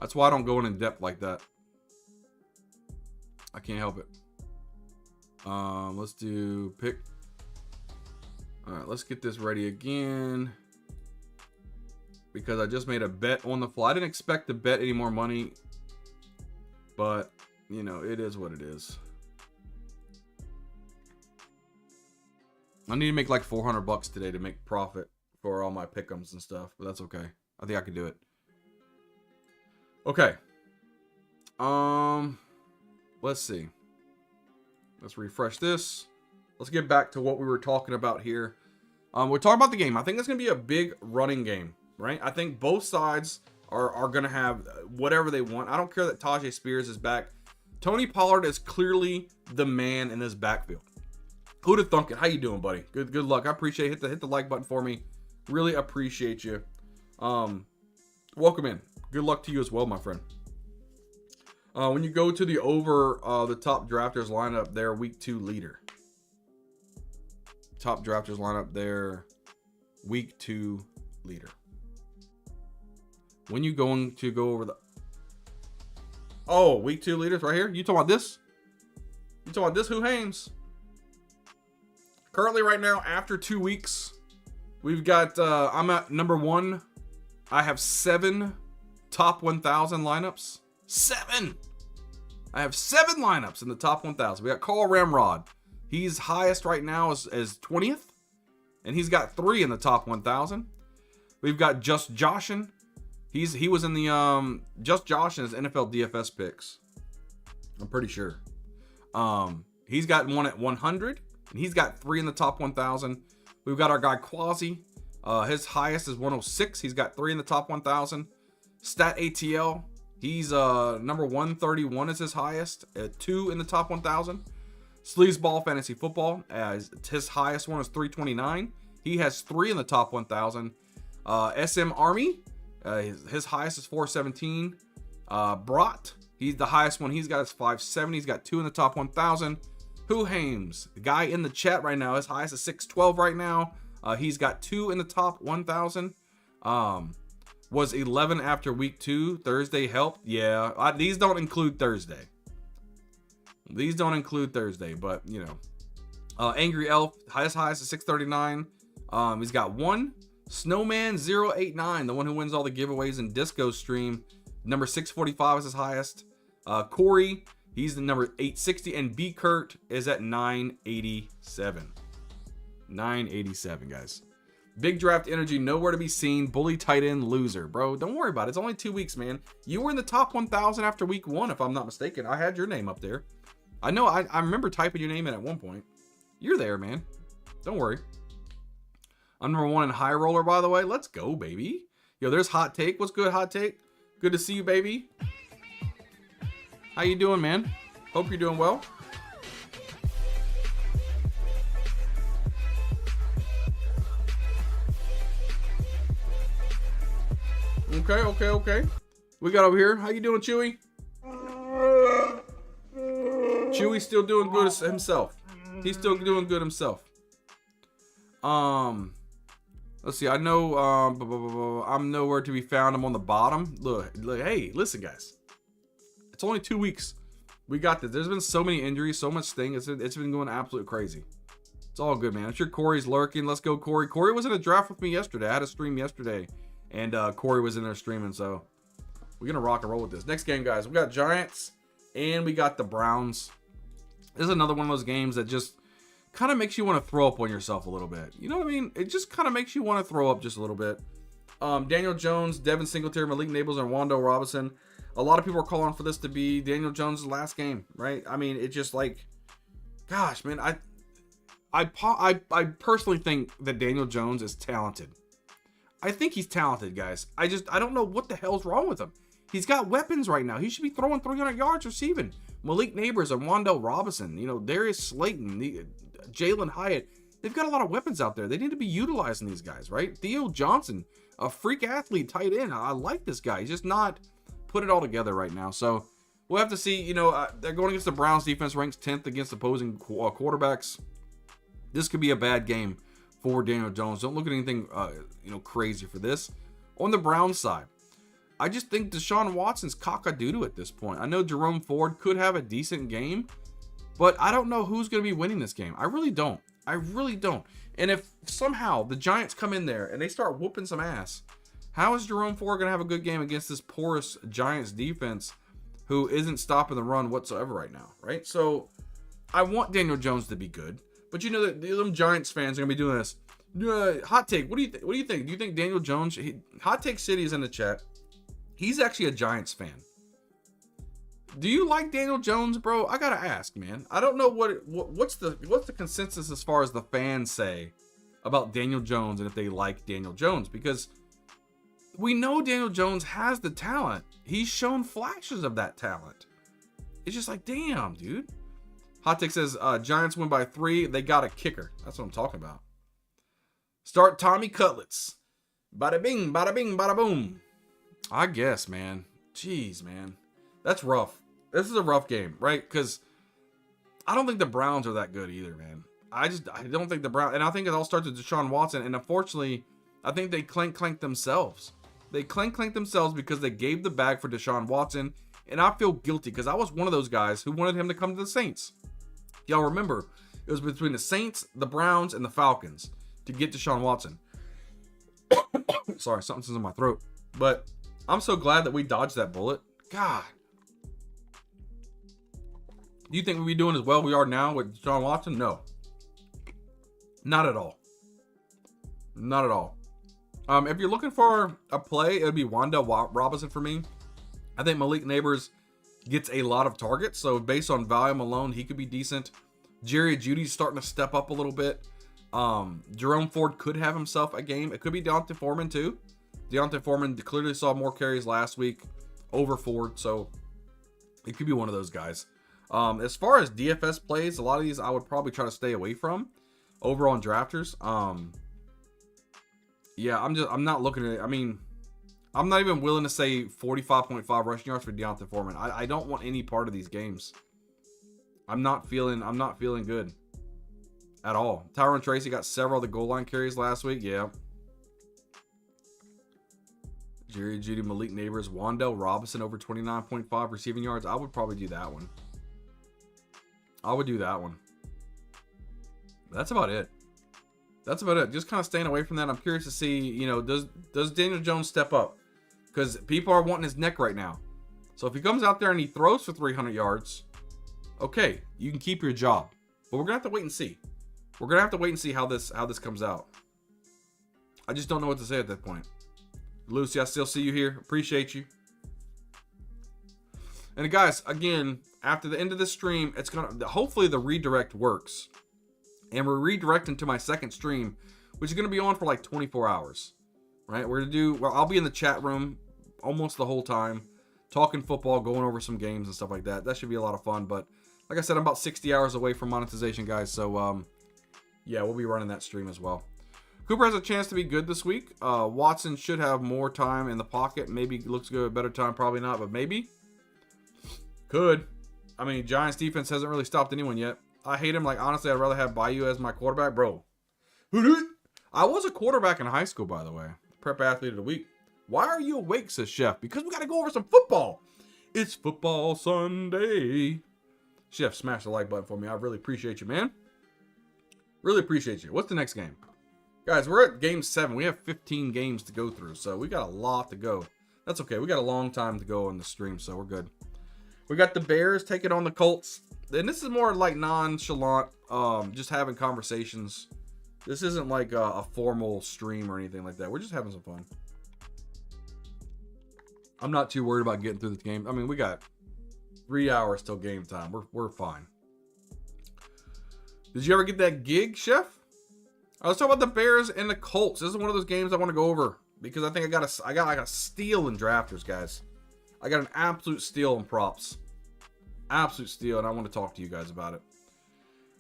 That's why I don't go in depth like that. I can't help it. Let's do pick. All right, let's get this ready again. Because I just made a bet on the fly. I didn't expect to bet any more money. But, you know, it is what it is. I need to make like $400 today to make profit for all my pick'ems and stuff. But that's okay. I think I can do it. Okay. Let's see. Let's refresh this. Let's get back to what we were talking about here. We're talking about the game. I think it's going to be a big running game, right? I think both sides are going to have whatever they want. I don't care that Tajay Spears is back. Tony Pollard is clearly the man in this backfield. Who'd have thunk it? How you doing, buddy? Good luck. I appreciate it. Hit the like button for me. Really appreciate you. Welcome in. Good luck to you as well, my friend. When you go to the the top drafters lineup, their week 2 leader. Top drafters lineup, their week 2 leader. When you going to go over week 2 leaders right here? You talking about this? You talking about this? Who Hames? Currently right now, after 2 weeks, we've got, I'm at number 1. I have 7 top 1,000 lineups. 7! I have 7 lineups in the top 1,000. We got Carl Ramrod. He's highest right now as 20th. And he's got 3 in the top 1,000. We've got Just Joshin. He was in the Just Joshin's NFL DFS picks. I'm pretty sure. He's got one at 100. And he's got 3 in the top 1,000. We've got our guy Quasi. His highest is 106. He's got 3 in the top 1,000. Stat ATL. He's number 131 is his highest at 2 in the top 1,000. Sleazeball Fantasy Football, his highest one is 329. He has 3 in the top 1,000. SM Army, his highest is 417. Brat, he's the highest one he's got is 570. He's got 2 in the top 1,000. Who Hames, the guy in the chat right now, his highest is 612 right now. He's got 2 in the top 1,000. Was 11 after week 2. Thursday helped. Yeah, these don't include Thursday. These don't include Thursday, but you know. Angry Elf, highest is 639. He's got 1. Snowman 089, the one who wins all the giveaways in Disco stream. Number 645 is his highest. Corey, he's the number 860. And B Kurt is at 987. 987, guys. Big draft energy, nowhere to be seen. Bully tight end loser. Bro, don't worry about it. It's only 2 weeks, man. You were in the top 1,000 after week 1, if I'm not mistaken. I had your name up there. I know, I remember typing your name in at one point. You're there, man. Don't worry. I'm number 1 in High Roller, by the way. Let's go, baby. Yo, there's Hot Take. What's good, Hot Take? Good to see you, baby. How you doing, man? Hope you're doing well. Okay. We got over here. How you doing, Chewy? Chewy's still doing good himself. He's still doing good himself. Let's see. I know I'm nowhere to be found. I'm on the bottom. Look, hey, listen, guys. It's only 2 weeks. We got this. There's been so many injuries, so much thing. It's been going absolute crazy. It's all good, man. I'm sure Corey's lurking. Let's go, Corey. Corey was in a draft with me yesterday. I had a stream yesterday. And Corey was in there streaming, so we're going to rock and roll with this. Next game, guys, we got Giants, and we got the Browns. This is another one of those games that just kind of makes you want to throw up on yourself a little bit. You know what I mean? It just kind of makes you want to throw up just a little bit. Daniel Jones, Devin Singletary, Malik Nabels, and Wando Robinson. A lot of people are calling for this to be Daniel Jones' last game, right? I mean, it's just like, gosh, man, I personally think that Daniel Jones is talented. I think he's talented, guys. I don't know what the hell's wrong with him. He's got weapons right now. He should be throwing 300 yards receiving. Malik Nabers and Wando Robinson, Darius Slayton, Jalen Hyatt. They've got a lot of weapons out there. They need to be utilizing these guys, right? Theo Johnson, a freak athlete, tight end. I like this guy. He's just not put it all together right now. So we'll have to see. They're going against the Browns defense, ranks 10th against opposing quarterbacks. This could be a bad game for Daniel Jones. Don't look at anything, crazy for this. On the Browns side, I just think Deshaun Watson's cock-a-doodle at this point. I know Jerome Ford could have a decent game, but I don't know who's going to be winning this game. I really don't. And if somehow the Giants come in there and they start whooping some ass, how is Jerome Ford going to have a good game against this porous Giants defense who isn't stopping the run whatsoever right now, right? So I want Daniel Jones to be good, but them Giants fans are going to be doing this. Hot take. What do you think? Do you think Daniel Jones, Hot Take City is in the chat. He's actually a Giants fan. Do you like Daniel Jones, bro? I gotta ask, man. I don't know what's the consensus as far as the fans say about Daniel Jones and if they like Daniel Jones, because we know Daniel Jones has the talent. He's shown flashes of that talent. It's just like, damn, dude. Hot Take says Giants win by 3. They got a kicker. That's what I'm talking about. Start Tommy Cutlets. Bada bing, bada bing, bada boom. I guess, man. Jeez, man. That's rough. This is a rough game, right? Because I don't think the Browns are that good either, man. I don't think the Browns, and I think it all starts with Deshaun Watson, and unfortunately, I think they clank themselves. They clank themselves because they gave the bag for Deshaun Watson, and I feel guilty because I was one of those guys who wanted him to come to the Saints. Y'all remember, it was between the Saints, the Browns, and the Falcons to get Deshaun Watson. Sorry, something's in my throat. But I'm so glad that we dodged that bullet. God. Do you think we'll be doing as well we are now with Deshaun Watson? No. Not at all. Not at all. If you're looking for a play, it would be Wanda Robinson for me. I think Malik Nabers gets a lot of targets, so based on volume alone, he could be decent. Jerry Judy's starting to step up a little bit. Jerome Ford could have himself a game. It could be Deontay Foreman too. Deontay Foreman clearly saw more carries last week over Ford, so it could be one of those guys. As far as DFS plays, a lot of these I would probably try to stay away from over on drafters. Yeah, I'm not looking at it. I mean, I'm not even willing to say 45.5 rushing yards for Deontay Foreman. I don't want any part of these games. I'm not feeling good at all. Tyron Tracy got several of the goal line carries last week. Yeah. Jerry Judy, Malik Nabers, Wandell Robinson over 29.5 receiving yards. I would probably do that one. That's about it. Just kind of staying away from that. I'm curious to see, does Daniel Jones step up? Because people are wanting his neck right now. So if he comes out there and he throws for 300 yards, okay, you can keep your job. But we're gonna have to wait and see. How this comes out. I just don't know what to say at that point. Lucy, I still see you here. Appreciate you. And guys, again, after the end of this stream, it's gonna hopefully the redirect works. And we're redirecting to my second stream, which is gonna be on for like 24 hours. Right? I'll be in the chat room almost the whole time, talking football, going over some games and stuff like that. That should be a lot of fun. But like I said, I'm about 60 hours away from monetization, guys. So yeah, we'll be running that stream as well. Cooper has a chance to be good this week. Watson should have more time in the pocket. Maybe looks good, a better time, probably not, but maybe. Could. I mean, Giants defense hasn't really stopped anyone yet. I hate him. Like, honestly, I'd rather have Bayou as my quarterback. Bro. I was a quarterback in high school, by the way. Prep athlete of the week. Why are you awake, says Chef? Because we got to go over some football. It's football Sunday. Chef, smash the like button for me. I really appreciate you, man. Really appreciate you. What's the next game? Guys, we're at game 7. We have 15 games to go through, so we got a lot to go. That's okay. We got a long time to go on the stream, so we're good. We got the Bears taking on the Colts. And this is more like nonchalant, just having conversations. This isn't like a formal stream or anything like that. We're just having some fun. I'm not too worried about getting through this game. I mean, we got 3 hours till game time. We're fine. Did you ever get that gig, Chef? I was talking about the Bears and the Colts. This is one of those games I want to go over because I think I got like a steal in drafters, guys. I got an absolute steal in props. Absolute steal, and I want to talk to you guys about it.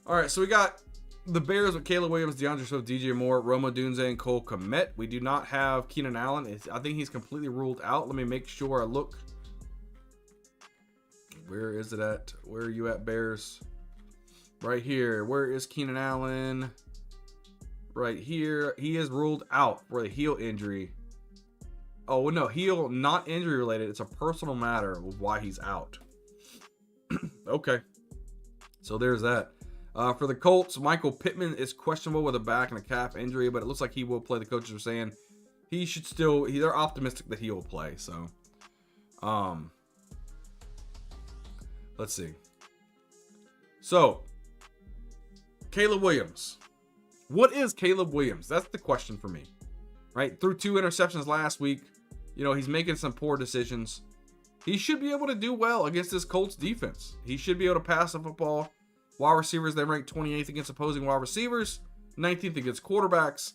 All right, so we got the Bears with Caleb Williams, DeAndre Swift, DJ Moore, Roma Dunze, and Cole Kmet. We do not have Keenan Allen. I think he's completely ruled out. Let me make sure I look. Where is it at? Where are you at, Bears? Right here. Where is Keenan Allen? Right here. He is ruled out for the heel injury. Oh, no, heel, not injury related. It's a personal matter of why he's out. Okay. So there's that. For the Colts, Michael Pittman is questionable with a back and a calf injury, but it looks like he will play. The coaches are saying he should still, they're optimistic that he will play. So, let's see. So, Caleb Williams. What is Caleb Williams? That's the question for me. Right? Threw 2 interceptions last week. You know, he's making some poor decisions. He should be able to do well against this Colts defense. He should be able to pass the football. Wide receivers, they rank 28th against opposing wide receivers, 19th against quarterbacks.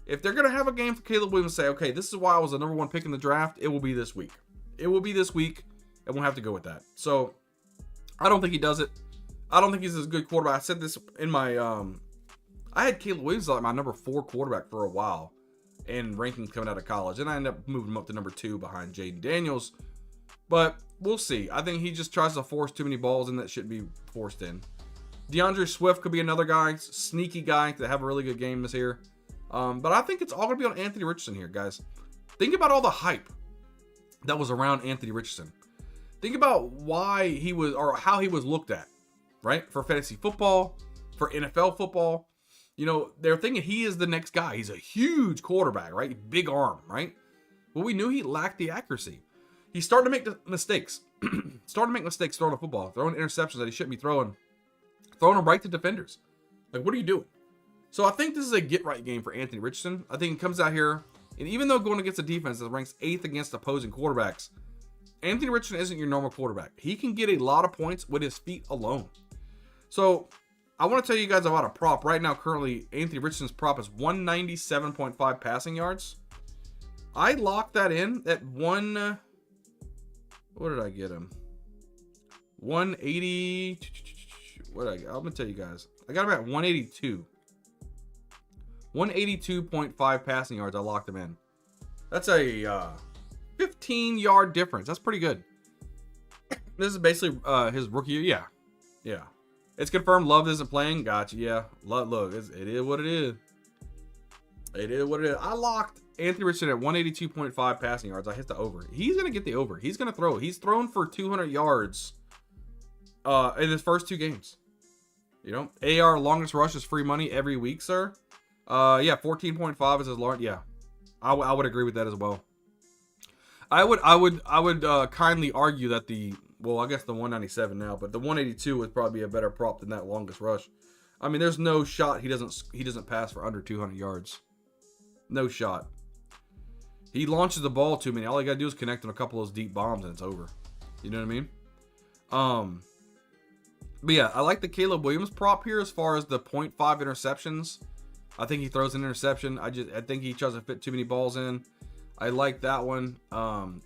If they're going to have a game for Caleb Williams, say, okay, this is why I was the number 1 pick in the draft, it will be this week. It will be this week, and we'll have to go with that. So, I don't think he does it. I don't think he's as good quarterback. I said this in my, I had Caleb Williams like my number 4 quarterback for a while in rankings coming out of college, and I ended up moving him up to number 2 behind Jaden Daniels. But we'll see. I think he just tries to force too many balls in that shouldn't be forced in. DeAndre Swift could be another guy, sneaky guy to have a really good game this year. But I think it's all going to be on Anthony Richardson here, guys. Think about all the hype that was around Anthony Richardson. Think about why he was, or how he was looked at, right? For fantasy football, for NFL football. You know, they're thinking he is the next guy. He's a huge quarterback, right? Big arm, right? But we knew he lacked the accuracy. He's starting to make mistakes. Starting to make mistakes throwing the football, throwing interceptions that he shouldn't be throwing them right to defenders. Like, what are you doing? So I think this is a get-right game for Anthony Richardson. I think he comes out here, and even though going against a defense that ranks 8th against opposing quarterbacks, Anthony Richardson isn't your normal quarterback. He can get a lot of points with his feet alone. So I want to tell you guys about a prop. Right now, currently, Anthony Richardson's prop is 197.5 passing yards. I locked that in at what did I get him? 180. What did I get? I'm going to tell you guys. I got him at 182. 182.5 passing yards. I locked him in. That's a 15-yard difference. That's pretty good. This is basically his rookie year. Yeah. Yeah. It's confirmed Love isn't playing. Gotcha. Yeah. Look, it is what it is. It is what it is. I locked Anthony Richardson at 182.5 passing yards. I hit the over. He's going to get the over. He's going to throw. He's thrown for 200 yards in his first 2 games. You know, AR longest rush is free money every week, sir. Yeah, 14.5 is his large. Yeah, I would agree with that as well. I would kindly argue that I guess the 197 now, but the 182 would probably be a better prop than that longest rush. I mean, there's no shot he doesn't pass for under 200 yards. No shot. He launches the ball too many. All he got to do is connect on a couple of those deep bombs and it's over. You know what I mean? But yeah, I like the Caleb Williams prop here as far as the 0.5 interceptions. I think he throws an interception. I think he tries to fit too many balls in. I like that one. What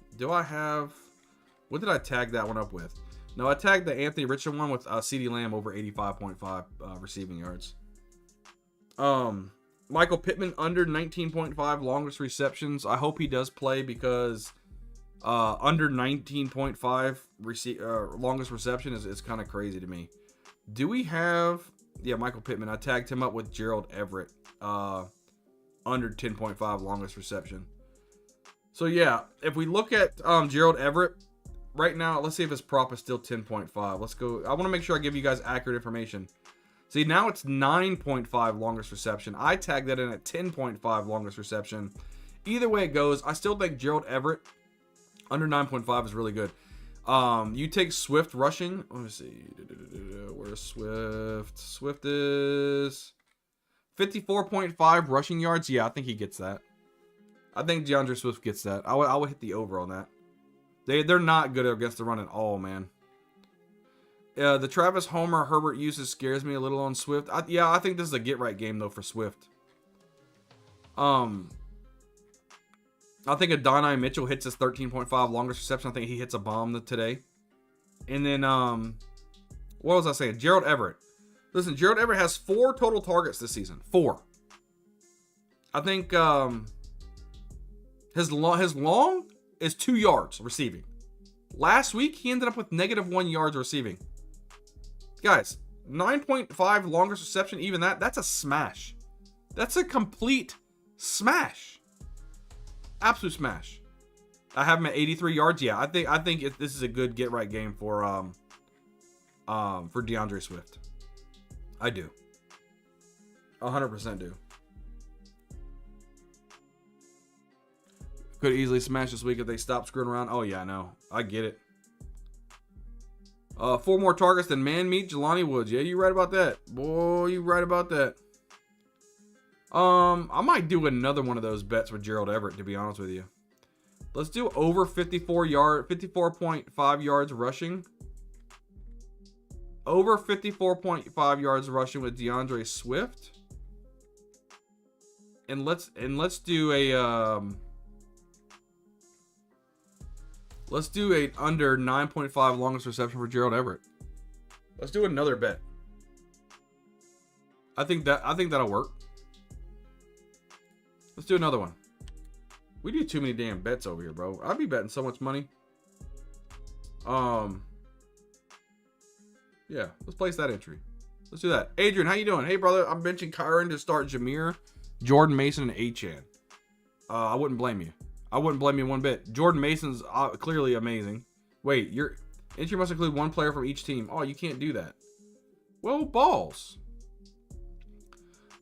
did I tag that one up with? No, I tagged the Anthony Richardson one with CeeDee Lamb over 85.5 receiving yards. Michael Pittman under 19.5 longest receptions. I hope he does play because under 19.5 longest reception is kind of crazy to me. Do we have... Yeah, Michael Pittman. I tagged him up with Gerald Everett. Under 10.5 longest reception. So yeah, if we look at Gerald Everett right now, let's see if his prop is still 10.5. Let's go. I want to make sure I give you guys accurate information. See, now it's 9.5 longest reception. I tagged that in at 10.5 longest reception. Either way it goes, I still think Gerald Everett under 9.5 is really good. You take Swift rushing. Let me see. Where's Swift? Swift is 54.5 rushing yards. Yeah, I think he gets that. I think DeAndre Swift gets that. I would hit the over on that. They're not good against the run at all, man. The Travis Homer Herbert uses scares me a little on Swift. Yeah, I think this is a get right game though for Swift. I think Adonai Mitchell hits his 13.5 longest reception. I think he hits a bomb today. And then what was I saying? Gerald Everett. Listen, Gerald Everett has 4 total targets this season. 4. I think his long is 2 yards receiving. Last week he ended up with -1 yards receiving. Guys, 9.5 longest reception, even that's a smash. That's a complete smash. Absolute smash. I have him at 83 yards. Yeah, I think this is a good get right game for DeAndre Swift. I do. 100% do. Could easily smash this week if they stop screwing around. Oh yeah, I know. I get it. 4 more targets than man meat Jelani Woods. Yeah, you right about that. Boy, you right about that. I might do another one of those bets with Gerald Everett, to be honest with you. Let's do over 54.5 yards rushing. Over 54.5 yards rushing with DeAndre Swift. And let's do a let's do a under 9.5 longest reception for Gerald Everett. Let's do another bet. I think that'll work. Let's do another one. We do too many damn bets over here, bro. I'd be betting so much money. Yeah, let's place that entry. Let's do that. Adrian, how you doing? Hey, brother, I'm benching Kyron to start Jameer, Jordan Mason, and Achane. I wouldn't blame you. I wouldn't blame you one bit. Jordan Mason's clearly amazing. Wait, your entry must include 1 player from each team. Oh, you can't do that. Well, balls.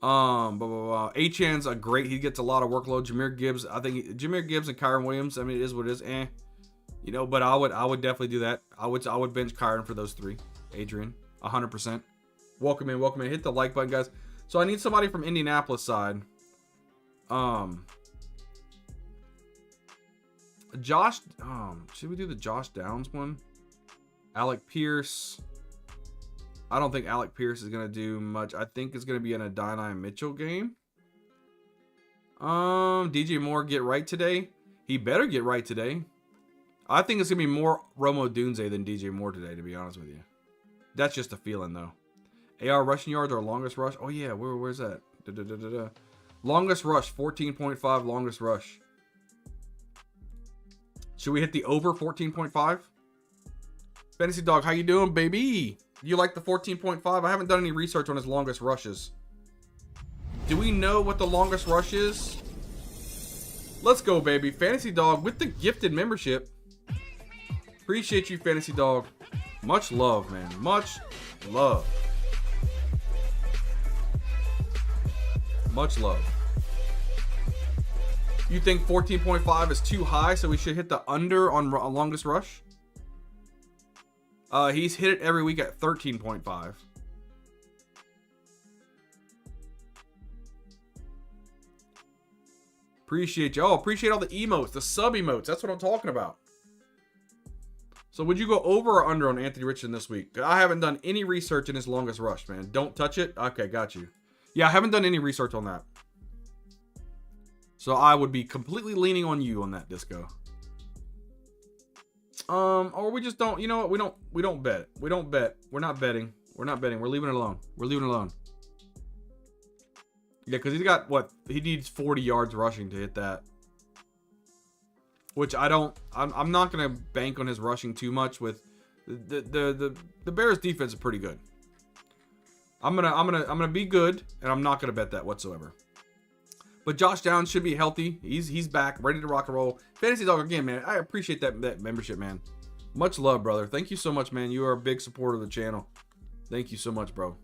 Achane's a great. He gets a lot of workload. Jahmyr Gibbs. I think Jahmyr Gibbs and Kyron Williams. I mean, it is what it is. You know, but I would definitely do that. I would bench Kyron for those 3. Adrian, 100%. Welcome in. Hit the like button, guys. So I need somebody from Indianapolis side. Josh. Should we do the Josh Downs one? Alec Pierce. I don't think Alec Pierce is going to do much. I think it's going to be an Adonai Mitchell game. DJ Moore get right today. He better get right today. I think it's going to be more Romo Dunze than DJ Moore today, to be honest with you. That's just a feeling, though. AR rushing yards or longest rush. Oh, yeah. Where's that? Longest rush. 14.5 longest rush. Should we hit the over 14.5? Fantasy Dog, how you doing, baby? You like the 14.5? I haven't done any research on his longest rushes. Do we know what the longest rush is? Let's go, baby. Fantasy Dog with the gifted membership. Appreciate you, Fantasy Dog. Much love, man. Much love. Much love. You think 14.5 is too high, so we should hit the under on longest rush? He's hit it every week at 13.5. Appreciate you. Oh, appreciate all the emotes, the sub emotes. That's what I'm talking about. So would you go over or under on Anthony Richardson this week? I haven't done any research in his longest rush, man. Don't touch it. Okay, got you. Yeah, I haven't done any research on that. So I would be completely leaning on you on that, Disco. Or we just don't, you know what? We don't bet. We don't bet. We're not betting. We're not betting. We're leaving it alone. We're leaving it alone. Yeah, because he's got what? He needs 40 yards rushing to hit that. Which I'm not gonna bank on his rushing too much with the Bears defense is pretty good. I'm gonna be good, and I'm not gonna bet that whatsoever. But Josh Downs should be healthy. He's back, ready to rock and roll. Fantasy Dog again, man. I appreciate that membership, man. Much love, brother. Thank you so much, man. You are a big supporter of the channel. Thank you so much, bro.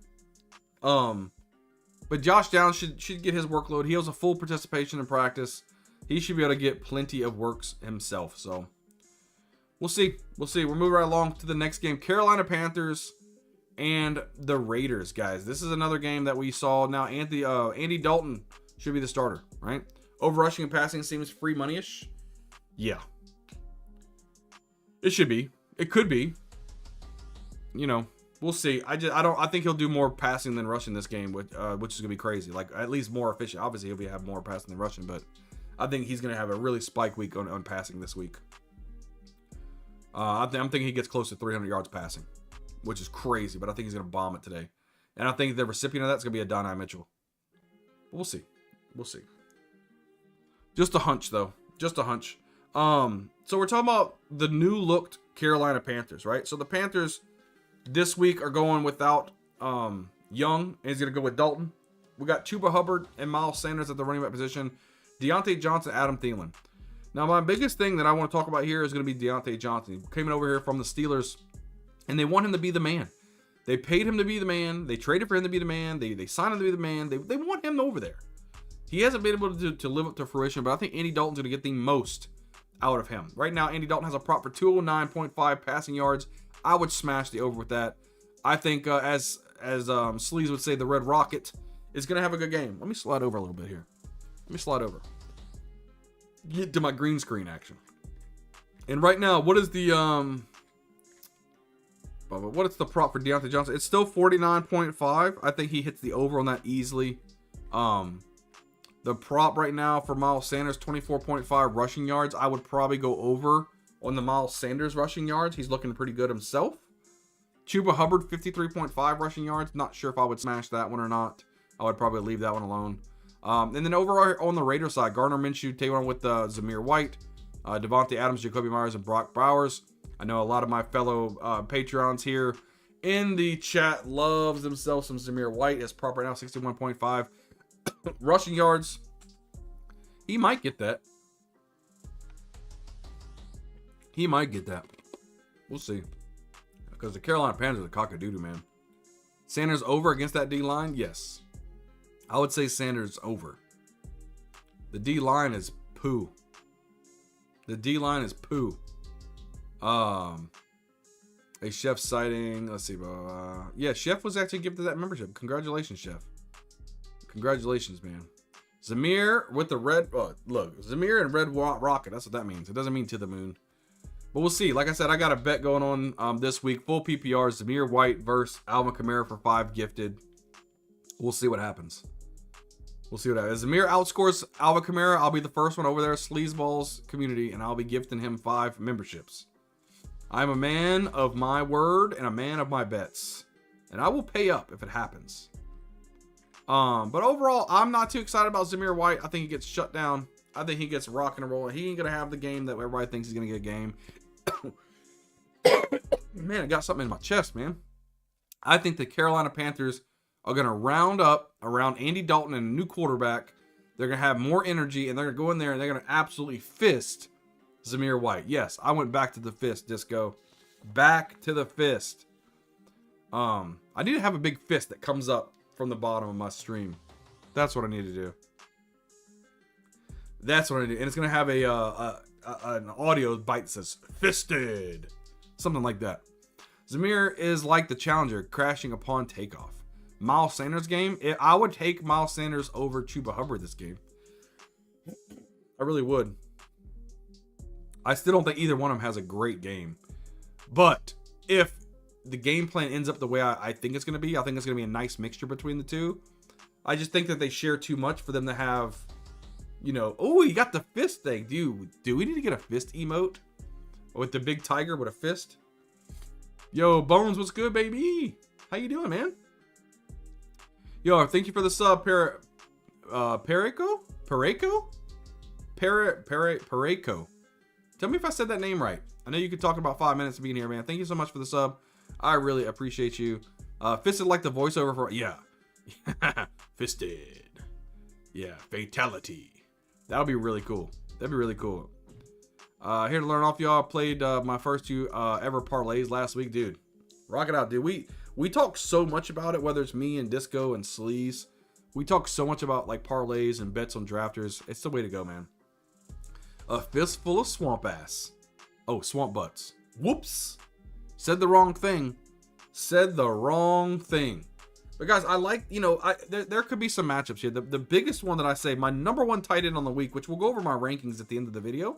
But Josh Downs should get his workload. He has a full participation in practice. He should be able to get plenty of works himself. So we'll see. We'll see. We're moving right along to the next game. Carolina Panthers and the Raiders, guys. This is another game that we saw. Now, Andy Dalton should be the starter, right? Over rushing and passing seems free money-ish. Yeah. It should be. It could be. You know, we'll see. I think he'll do more passing than rushing this game, which is gonna be crazy. Like, at least more efficient. Obviously, he'll have more passing than rushing, but I think he's gonna have a really spike week on passing this week. I'm thinking he gets close to 300 yards passing, which is crazy, but I think he's gonna bomb it today. And I think the recipient of that's gonna be a Donai Mitchell. But we'll see. We'll see. Just a hunch, though. Just a hunch. So we're talking about the new looked Carolina Panthers, right? So the Panthers this week are going without Young, and he's going to go with Dalton. We got Chuba Hubbard and Miles Sanders at the running back position. Deontay Johnson, Adam Thielen. Now, my biggest thing that I want to talk about here is going to be Deontay Johnson. He came over here from the Steelers, and they want him to be the man. They paid him to be the man. They traded for him to be the man. They signed him to be the man. They want him over there. He hasn't been able to live up to fruition, but I think Andy Dalton's going to get the most out of him. Right now, Andy Dalton has a prop for 209.5 passing yards. I would smash the over with that. I think, as Sleaze would say, the Red Rocket is going to have a good game. Let me slide over a little bit here. Let me slide over. Get to my green screen action. And right now, what is the prop for Deontay Johnson? It's still 49.5. I think he hits the over on that easily. The prop right now for Miles Sanders, 24.5 rushing yards. I would probably go over on the Miles Sanders rushing yards. He's looking pretty good himself. Chuba Hubbard, 53.5 rushing yards. Not sure if I would smash that one or not. I would probably leave that one alone. And then over on the Raiders side, Gardner Minshew, Taylor with Zamir White, Devontae Adams, Jacoby Myers, and Brock Bowers. I know a lot of my fellow Patreons here in the chat loves themselves some Zamir White. His prop right now, 61.5. Rushing yards, he might get that. He might get that. We'll see. Because the Carolina Panthers are the cock-a-doodle, man. Sanders over against that D-line? Yes. I would say Sanders over. The D-line is poo. The D-line is poo. A Chef sighting. Let's see. Yeah, Chef was actually gifted that membership. Congratulations, Chef. Congratulations, man. Zamir with the red... look, Zamir and Red Rocket. That's what that means. It doesn't mean to the moon. But we'll see. Like I said, I got a bet going on this week. Full PPR. Zamir White versus Alvin Kamara for 5 gifted. We'll see what happens. We'll see what happens. Zamir outscores Alvin Kamara. I'll be the first one over there, Sleazeballs community, and I'll be gifting him 5 memberships. I'm a man of my word and a man of my bets. And I will pay up if it happens. But overall, I'm not too excited about Zamir White. I think he gets shut down. I think he gets rocking and rolling. He ain't going to have the game that everybody thinks he's going to get a game. Man, I got something in my chest, man. I think the Carolina Panthers are going to round up around Andy Dalton and a new quarterback. They're going to have more energy, and they're going to go in there, and they're going to absolutely fist Zamir White. Yes, I went back to the fist, Disco. Back to the fist. I need to have a big fist that comes up from the bottom of my stream. That's what I need to do. That's what I do. And it's going to have an audio bite that says fisted. Something like that. Zamir is like the challenger crashing upon takeoff. Miles Sanders game. I would take Miles Sanders over Chuba Hubbard this game. I really would. I still don't think either one of them has a great game. But if the game plan ends up the way I think it's going to be, I think it's going to be a nice mixture between the two. I just think that they share too much for them to have, you know, oh, you got the fist thing. Do we need to get a fist emote with the big tiger with a fist? Yo, Bones, what's good, baby? How you doing, man? Yo, thank you for the sub, Perico? Tell me if I said that name right. I know you could talk about 5 minutes of being here, man. Thank you so much for the sub. I really appreciate you. Fisted like the voiceover for... Yeah. Fisted. Yeah. Fatality. That'll be really cool. That'd be really cool. Here to learn off y'all. Played my first 2 ever parlays last week. Dude, rock it out, dude. We talk so much about it, whether it's me and Disco and Sleaze. We talk so much about like parlays and bets on drafters. It's the way to go, man. A fistful of swamp ass. Oh, swamp butts. Whoops. Said the wrong thing. Said the wrong thing. But guys, I like, you know, there could be some matchups here. The biggest one that I say, my number one tight end on the week, which we'll go over my rankings at the end of the video.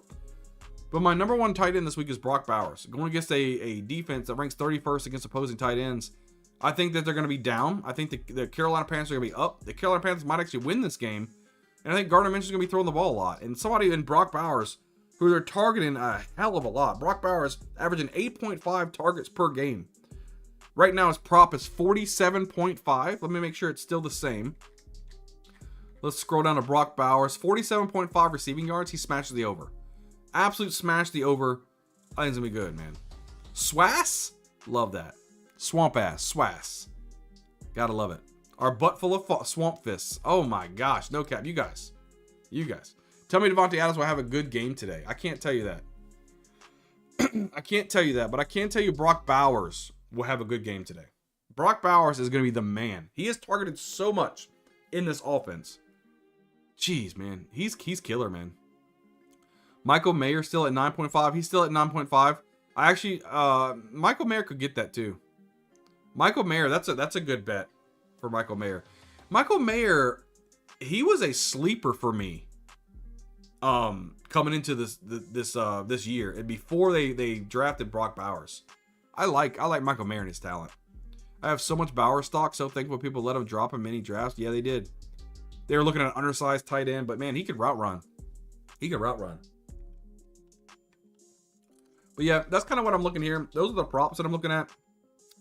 But my number one tight end this week is Brock Bowers. Going against a defense that ranks 31st against opposing tight ends. I think that they're going to be down. I think the Carolina Panthers are going to be up. The Carolina Panthers might actually win this game. And I think Gardner Minshew's going to be throwing the ball a lot. And somebody in Brock Bowers, who they're targeting a hell of a lot. Brock Bowers averaging 8.5 targets per game. Right now his prop is 47.5. Let me make sure it's still the same. Let's scroll down to Brock Bowers. 47.5 receiving yards. He smashes the over. Absolute smash the over. I think it's going to be good, man. Swass? Love that. Swamp ass. Swass. Gotta love it. Our butt full of swamp fists. Oh my gosh. No cap. You guys. Tell me Devontae Adams will have a good game today. I can't tell you that. I can't tell you that. But I can tell you Brock Bowers will have a good game today. Brock Bowers is going to be the man. He is targeted so much in this offense. Jeez, man. He's killer, man. Michael Mayer still at 9.5. He's still at 9.5. I actually, Michael Mayer could get that too. Michael Mayer, that's a good bet for Michael Mayer. Michael Mayer, he was a sleeper for me. Coming into this year and before they drafted Brock Bowers. I like Michael Mayer and his talent. I have so much Bauer stock, so thankful people let him drop in many drafts. Yeah, they did. They were looking at an undersized tight end, but man, he could route run. But yeah, that's kind of what I'm looking here. Those are the props that I'm looking at.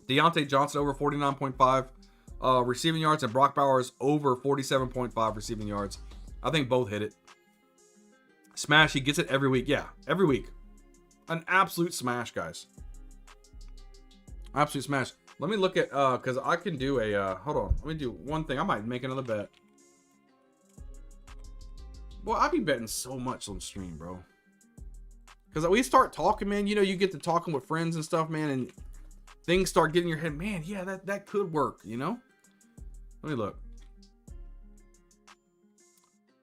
Deontay Johnson over 49.5 receiving yards and Brock Bowers over 47.5 receiving yards. I think both hit it. Smash, he gets it every week. Yeah, every week. An absolute smash, guys. Absolute smash. Let me look at, because I can do a, hold on. Let me do one thing. I might make another bet. Boy, I be betting so much on stream, bro. Because we start talking, man. You know, you get to talking with friends and stuff, man. And things start getting in your head. Man, yeah, that could work, you know? Let me look.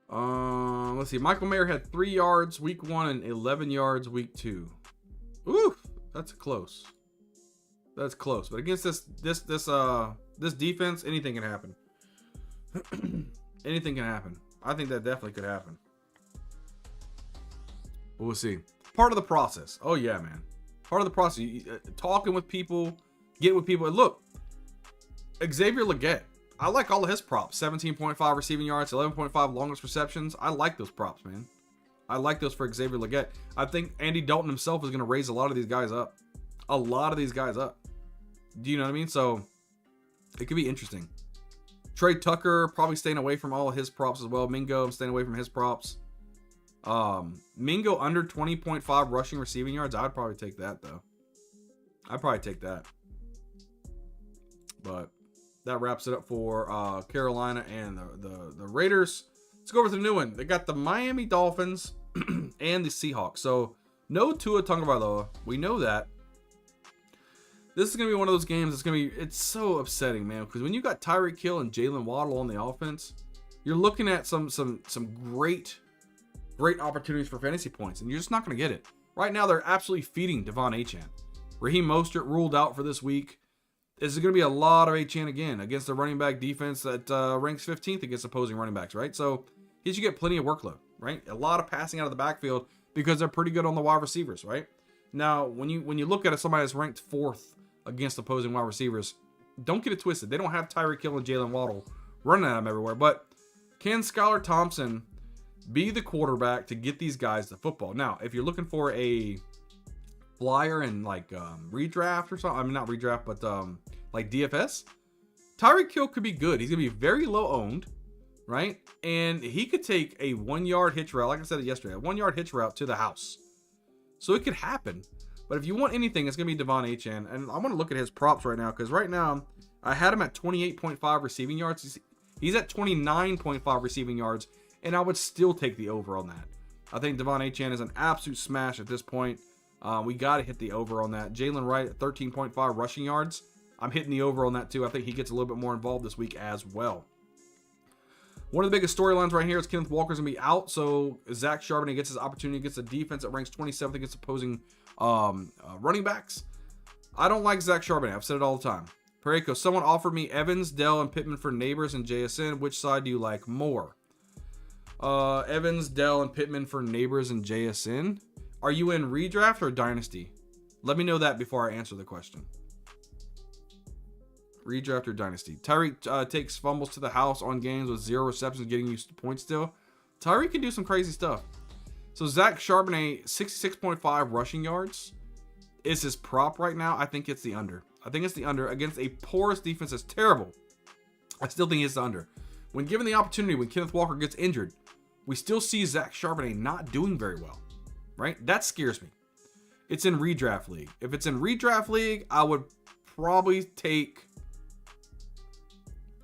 Let's see. Michael Mayer had 3 yards week 1 and 11 yards week 2. Oof, that's close. That's close. But against this defense, anything can happen. Anything can happen. I think that definitely could happen. But we'll see. Part of the process. Oh yeah, man. Part of the process. Talking with people, getting with people. And look, Xavier Legette. I like all of his props. 17.5 receiving yards, 11.5 longest receptions. I like those props, man. I like those for Xavier Legette. I think Andy Dalton himself is going to raise a lot of these guys up. A lot of these guys up. Do you know what I mean? So it could be interesting. Trey Tucker probably staying away from all of his props as well. Mingo, I'm staying away from his props. Mingo under 20.5 rushing receiving yards. I'd probably take that though. I'd probably take that. But that wraps it up for Carolina and the Raiders. Let's go over to the new one. They got the Miami Dolphins and the Seahawks. So no Tua Tagovailoa. We know that. This is going to be one of those games it's so upsetting, man. Because when you got Tyreek Hill and Jalen Waddle on the offense, you're looking at some great opportunities for fantasy points. And you're just not going to get it. Right now, they're absolutely feeding Devon Achane. Raheem Mostert ruled out for this week. This is going to be a lot of Achane again against the running back defense that ranks 15th against opposing running backs, right? So he should get plenty of workload, right? A lot of passing out of the backfield because they're pretty good on the wide receivers, right? Now, when you look at somebody that's ranked 4th against opposing wide receivers, don't get it twisted. They don't have Tyreek Hill and Jalen Waddle running at them everywhere. But can Skylar Thompson be the quarterback to get these guys the football? Now, if you're looking for a flyer and like redraft or something, I mean not redraft, but like DFS, Tyreek Hill could be good. He's gonna be very low owned, right? And he could take a 1-yard hitch route, like I said yesterday, a 1-yard hitch route to the house. So it could happen. But if you want anything, it's gonna be Devon Achane. And I want to look at his props right now, because right now I had him at 28.5 receiving yards. He's at 29.5 receiving yards, and I would still take the over on that. I think Devon Achane is an absolute smash at this point. We got to hit the over on that. Jalen Wright at 13.5 rushing yards. I'm hitting the over on that too. I think he gets a little bit more involved this week as well. One of the biggest storylines right here is Kenneth Walker's going to be out. So Zach Charbonnet gets his opportunity against a defense that ranks 27th against opposing running backs. I don't like Zach Charbonnet. I've said it all the time. Pareko, someone offered me Evans, Dell, and Pittman for Neighbors and JSN. Which side do you like more? Evans, Dell, and Pittman for Neighbors and JSN. Are you in redraft or dynasty? Let me know that before I answer the question. Redraft or dynasty. Tyreek takes fumbles to the house on games with 0 receptions, getting used to points still. Tyreek can do some crazy stuff. So Zach Charbonnet, 66.5 rushing yards is his prop right now. I think it's the under. I think it's the under against a porous defense that's terrible. I still think it's the under. When given the opportunity, when Kenneth Walker gets injured, we still see Zach Charbonnet not doing very well, right? That scares me. It's in redraft league. If it's in redraft league, I would probably take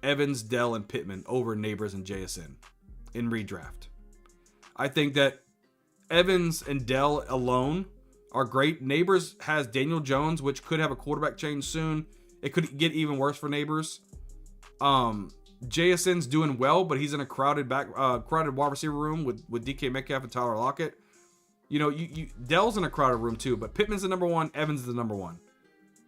Evans, Dell, and Pittman over Neighbors and JSN in redraft. I think that Evans and Dell alone are great. Neighbors has Daniel Jones, which could have a quarterback change soon. It could get even worse for Neighbors. JSN's doing well, but he's in a crowded wide receiver room with DK Metcalf and Tyler Lockett. You know, Dell's in a crowded room too, but Pittman's the number one, Evans is the number one,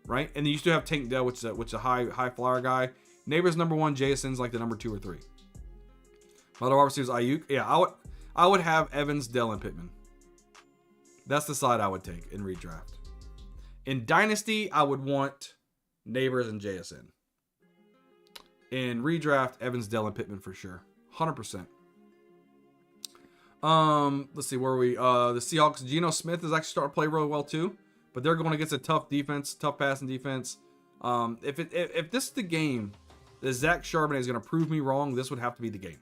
right? And then you still have Tank Dell, which is a high flyer guy. Neighbors number one, JSN's like the number 2 or 3. Other wide receivers, Ayuk. Yeah, I would have Evans, Dell, and Pittman. That's the side I would take in redraft. In dynasty, I would want Neighbors and JSN. In redraft, Evans, Dell, and Pittman for sure. 100%. Let's see, where are we? The Seahawks, Geno Smith is actually starting to play really well too, but they're going against a tough defense, tough passing defense. If this is the game that Zach Charbonnet is going to prove me wrong, this would have to be the game.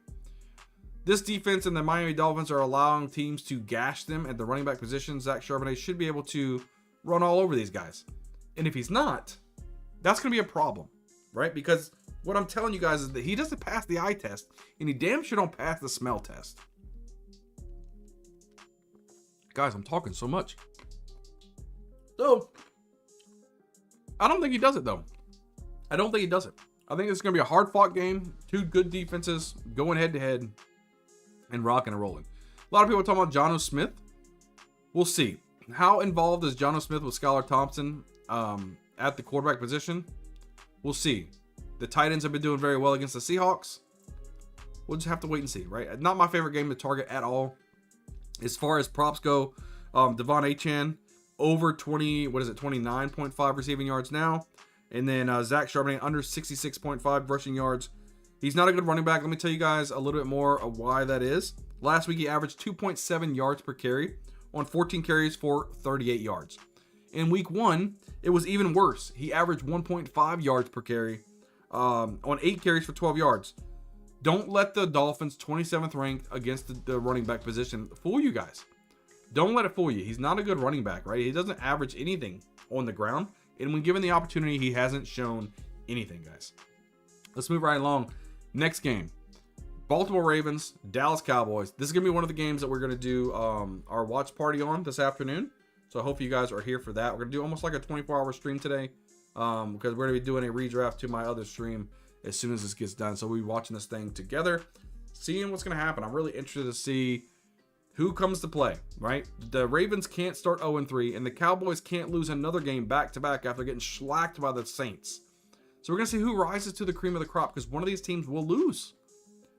This defense and the Miami Dolphins are allowing teams to gash them at the running back position. Zach Charbonnet should be able to run all over these guys. And if he's not, that's going to be a problem, right? Because what I'm telling you guys is that he doesn't pass the eye test, and he damn sure don't pass the smell test. Guys, I'm talking so much. So, I don't think he does it, though. I don't think he does it. I think it's going to be a hard-fought game. 2 good defenses going head-to-head and rocking and rolling. A lot of people are talking about Jonnu Smith. We'll see. How involved is Jonnu Smith with Skylar Thompson at the quarterback position? We'll see. The tight ends have been doing very well against the Seahawks. We'll just have to wait and see, right? Not my favorite game to target at all. As far as props go, Devon Achane over 29.5 receiving yards now. And then Zach Charbonnet under 66.5 rushing yards. He's not a good running back. Let me tell you guys a little bit more of why that is. Last week, he averaged 2.7 yards per carry on 14 carries for 38 yards. In week 1, it was even worse. He averaged 1.5 yards per carry on 8 carries for 12 yards. Don't let the Dolphins, 27th ranked against the running back position, fool you guys. Don't let it fool you. He's not a good running back, right? He doesn't average anything on the ground. And when given the opportunity, he hasn't shown anything, guys. Let's move right along. Next game. Baltimore Ravens, Dallas Cowboys. This is going to be one of the games that we're going to do our watch party on this afternoon. So I hope you guys are here for that. We're going to do almost like a 24-hour stream today because we're going to be doing a redraft to my other stream as soon as this gets done. So we'll be watching this thing together, seeing what's going to happen. I'm really interested to see who comes to play, right? The Ravens can't start 0-3, and the Cowboys can't lose another game back-to-back after getting shellacked by the Saints. So we're going to see who rises to the cream of the crop because one of these teams will lose.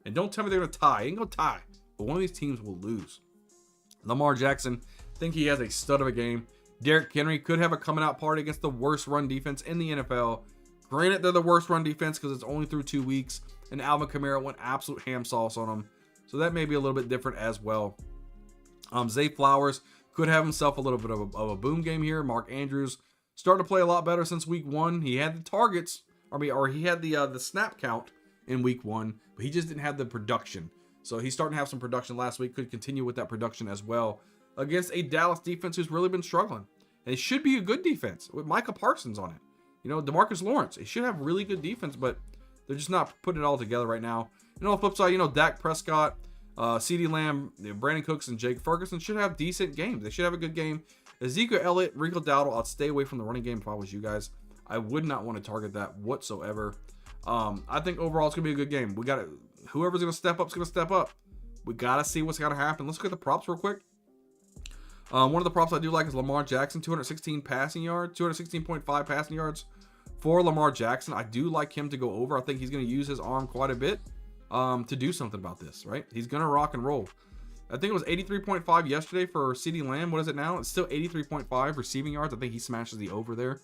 And don't tell me they're going to tie. Ain't going to tie. But one of these teams will lose. Lamar Jackson, think he has a stud of a game. Derrick Henry could have a coming out party against the worst run defense in the NFL. Granted, they're the worst run defense because it's only through 2 weeks. And Alvin Kamara went absolute ham sauce on them. So that may be a little bit different as well. Zay Flowers could have himself a little bit of a boom game here. Mark Andrews started to play a lot better since week 1. He had the targets, or he had the snap count in week 1, but he just didn't have the production. So he's starting to have some production last week. Could continue with that production as well against a Dallas defense who's really been struggling. And it should be a good defense with Micah Parsons on it. You know, DeMarcus Lawrence. It should have really good defense, but they're just not putting it all together right now. And on the flip side, you know, Dak Prescott, CeeDee Lamb, Brandon Cooks, and Jake Ferguson should have decent games. They should have a good game. Ezekiel Elliott, Rico Dowdle, I'd stay away from the running game if I was you guys. I would not want to target that whatsoever. I think overall it's going to be a good game. We got to, whoever's going to step up is going to step up. We got to see what's going to happen. Let's look at the props real quick. One of the props I do like is Lamar Jackson, 216 passing yards, 216.5 passing yards for Lamar Jackson. I do like him to go over. I think he's going to use his arm quite a bit to do something about this, right? He's going to rock and roll. I think it was 83.5 yesterday for CeeDee Lamb. What is it now? It's still 83.5 receiving yards. I think he smashes the over there.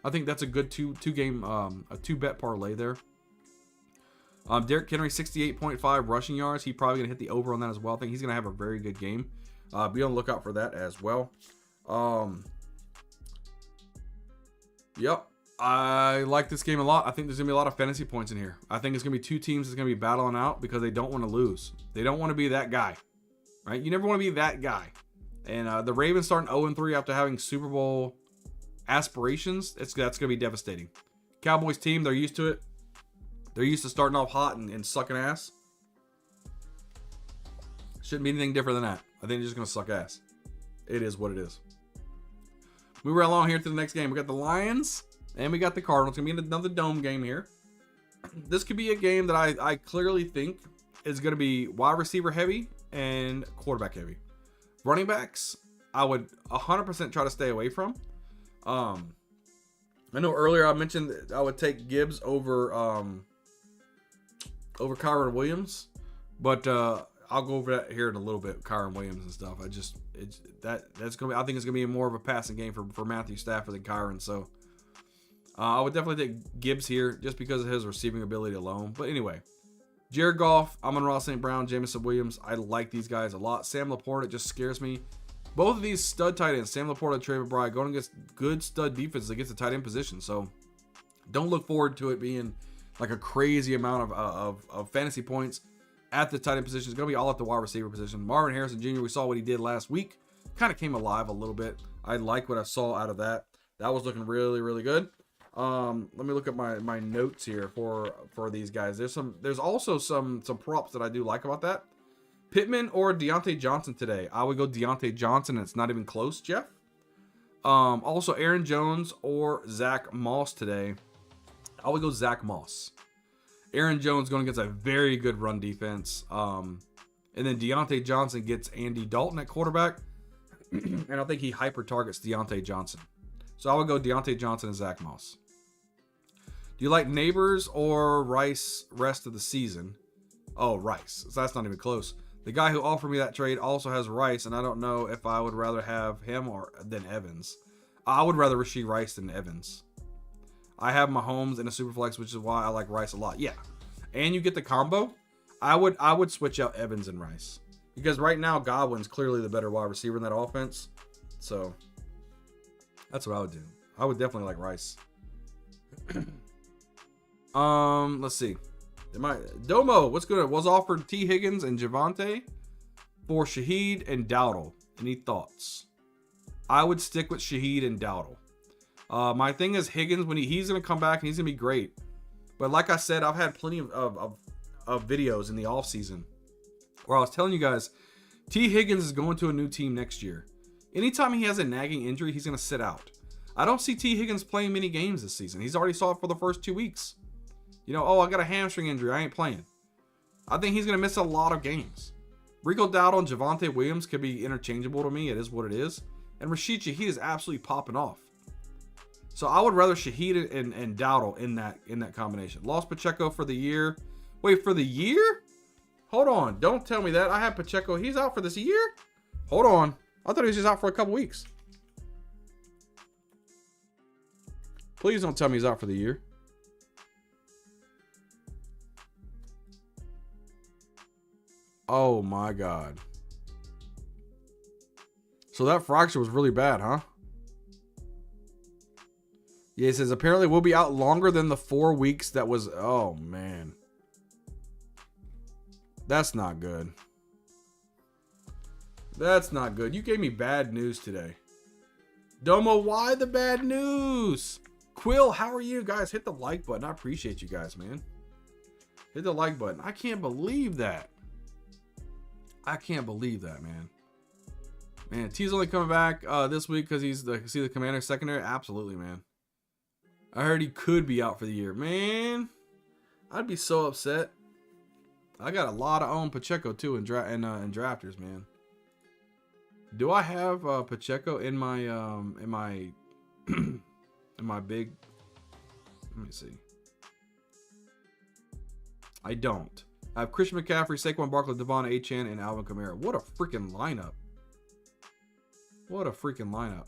I think that's a good two bet parlay there. Derrick Henry, 68.5 rushing yards. He's probably going to hit the over on that as well. I think he's going to have a very good game. Be on the lookout for that as well. Yep. I like this game a lot. I think there's going to be a lot of fantasy points in here. I think it's going to be two teams that's going to be battling out because they don't want to lose. They don't want to be that guy, right? You never want to be that guy. And the Ravens starting 0-3 after having Super Bowl aspirations. That's going to be devastating. Cowboys team, they're used to it. They're used to starting off hot and sucking ass. Shouldn't be anything different than that. I think they're just going to suck ass. It is what it is. Moving along here to the next game. We got the Lions and we got the Cardinals. It's going to be another dome game here. This could be a game that I clearly think is going to be wide receiver heavy and quarterback heavy. Running backs, I would 100% try to stay away from. I know earlier I mentioned that I would take Gibbs over Kyron Williams, but I'll go over that here in a little bit. Kyron Williams and stuff. That's gonna be. I think it's gonna be more of a passing game for Matthew Stafford than Kyron. So I would definitely take Gibbs here just because of his receiving ability alone. But anyway, Jared Goff, Amon-Ra St. Brown, Jameson Williams. I like these guys a lot. Sam Laporta just scares me. Both of these stud tight ends, Sam Laporta and Trey McBride, going against good stud defenses against the tight end position. So don't look forward to it being like a crazy amount of fantasy points at the tight end position. It's going to be all at the wide receiver position. Marvin Harrison Jr., we saw what he did last week. Kind of came alive a little bit. I like what I saw out of that. That was looking really, really good. Let me look at my notes here for these guys. There's also some props that I do like about that. Pittman or Deontay Johnson today. I would go Deontay Johnson, and it's not even close, Jeff. Also, Aaron Jones or Zach Moss today. I would go Zach Moss. Aaron Jones going against a very good run defense. And then Deontay Johnson gets Andy Dalton at quarterback. And I think he hyper targets Deontay Johnson. So I would go Deontay Johnson and Zach Moss. Do you like Neighbors or Rice rest of the season? Oh, Rice. So that's not even close. The guy who offered me that trade also has Rice, and I don't know if I would rather have him than Evans. I would rather Rashee Rice than Evans. I have Mahomes in a Superflex, which is why I like Rice a lot. Yeah. And you get the combo. I would switch out Evans and Rice. Because right now, Godwin's clearly the better wide receiver in that offense. So, that's what I would do. I would definitely like Rice. Let's see. Domo, what's good? Was offered T. Higgins and Javonte for Shaheed and Dowdle. Any thoughts? I would stick with Shaheed and Dowdle. My thing is Higgins, when he's going to come back and he's going to be great. But like I said, I've had plenty of videos in the offseason where I was telling you guys, T. Higgins is going to a new team next year. Anytime he has a nagging injury, he's going to sit out. I don't see T. Higgins playing many games this season. He's already saw it for the first 2 weeks. You know, I got a hamstring injury. I ain't playing. I think he's going to miss a lot of games. Rico Dowdle and Javonte Williams could be interchangeable to me. It is what it is. And Rashid Shaheed is absolutely popping off. So I would rather Shaheed and Dowdle in that combination. Lost Pacheco for the year. Wait, for the year? Hold on. Don't tell me that. I have Pacheco. He's out for this year? Hold on. I thought he was just out for a couple weeks. Please don't tell me he's out for the year. Oh my God. So that fracture was really bad, huh? Yeah, it says apparently we'll be out longer than the 4 weeks that was. Oh man. That's not good. That's not good. You gave me bad news today. Domo, why the bad news? Quill, how are you guys? Hit the like button. I appreciate you guys, man. Hit the like button. I can't believe that. I can't believe that, man. Man, T's only coming back this week because he's the commander secondary. Absolutely, man. I heard he could be out for the year. Man, I'd be so upset. I got a lot of own Pacheco too in drafters, man. Do I have Pacheco in my in my big? Let me see. I don't. I have Christian McCaffrey, Saquon Barkley, Devon Achane, and Alvin Kamara. What a freaking lineup! What a freaking lineup!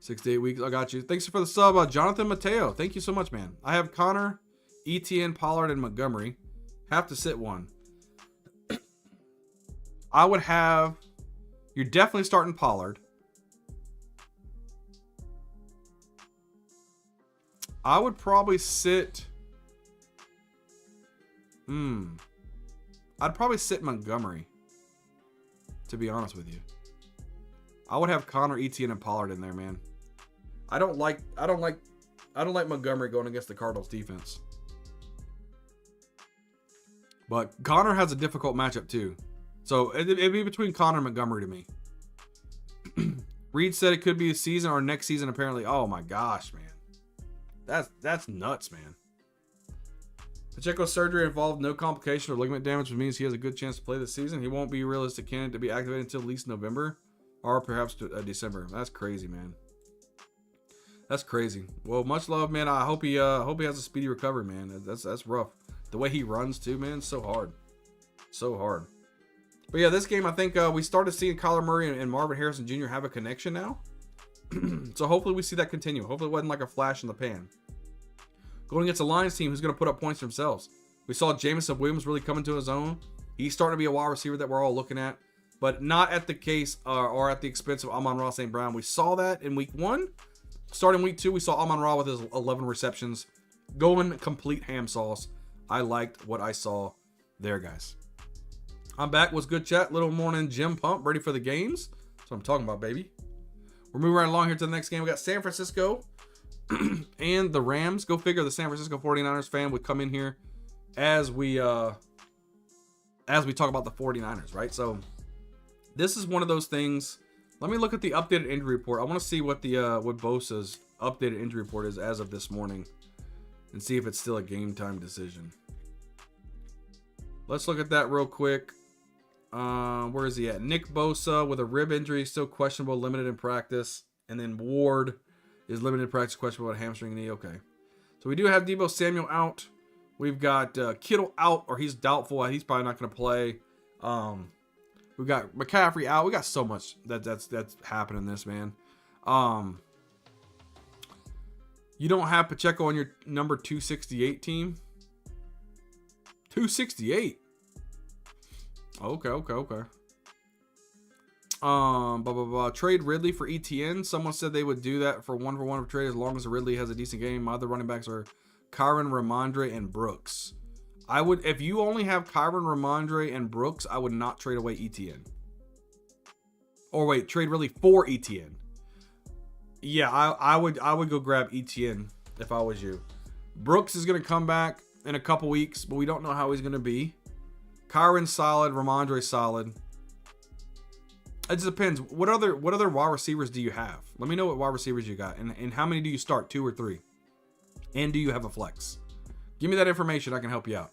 6 to 8 weeks. I got you. Thanks for the sub, Jonathan Mateo. Thank you so much, man. I have Connor, ETN, Pollard, and Montgomery. Have to sit one. I would have. You're definitely starting Pollard. I would probably sit. I'd probably sit Montgomery. To be honest with you, I would have Connor, ETN, and Pollard in there, man. I don't like Montgomery going against the Cardinals defense. But Connor has a difficult matchup too. So it'd be between Connor and Montgomery to me. Reed said it could be a season or next season apparently. Oh my gosh, man. That's nuts, man. Pacheco's surgery involved no complication or ligament damage, which means he has a good chance to play this season. He won't be a realistic candidate to be activated until at least November or perhaps December. That's crazy, man. That's crazy. Well, much love, man. I hope he has a speedy recovery, man. That's rough. The way he runs too, man, so hard. So hard. But yeah, this game, I think we started seeing Kyler Murray and Marvin Harrison Jr. have a connection now. So hopefully we see that continue. Hopefully it wasn't like a flash in the pan. Going against a Lions team who's going to put up points themselves. We saw Jameson Williams really come into his own. He's starting to be a wide receiver that we're all looking at. But not at the case or at the expense of Amon-Ra St. Brown. We saw that in week 1. Starting week 2, we saw Amon-Ra with his 11 receptions. Going complete ham sauce. I liked what I saw there, guys. I'm back. What's good, chat? Little morning gym pump. Ready for the games? That's what I'm talking about, baby. We're moving right along here to the next game. We got San Francisco and the Rams. Go figure, the San Francisco 49ers fan would come in here as we talk about the 49ers, right? So this is one of those things. Let me look at the updated injury report. I want to see what the what Bosa's updated injury report is as of this morning and see if it's still a game time decision. Let's look at that real quick. Where is he at? Nick Bosa with a rib injury, still questionable, limited in practice. And then Ward is limited in practice, questionable at hamstring knee. Okay. So we do have Deebo Samuel out. We've got Kittle out, or he's doubtful. He's probably not going to play. We've got McCaffrey out. We got so much that's happening this, man. You don't have Pacheco on your number 268 team? 268. Okay. Trade Ridley for ETN. Someone said they would do that for one of trade as long as Ridley has a decent game. My other running backs are Kyron, Ramondre, and Brooks. I would, if you only have Kyron, Ramondre, and Brooks, I would not trade away ETN. Or wait, trade Ridley for ETN. Yeah, I would go grab ETN if I was you. Brooks is gonna come back in a couple weeks, but we don't know how he's gonna be. Kyron's solid, Ramondre's solid. It just depends. What other wide receivers do you have? Let me know what wide receivers you got, and how many do you start, 2 or 3? And do you have a flex? Give me that information. I can help you out.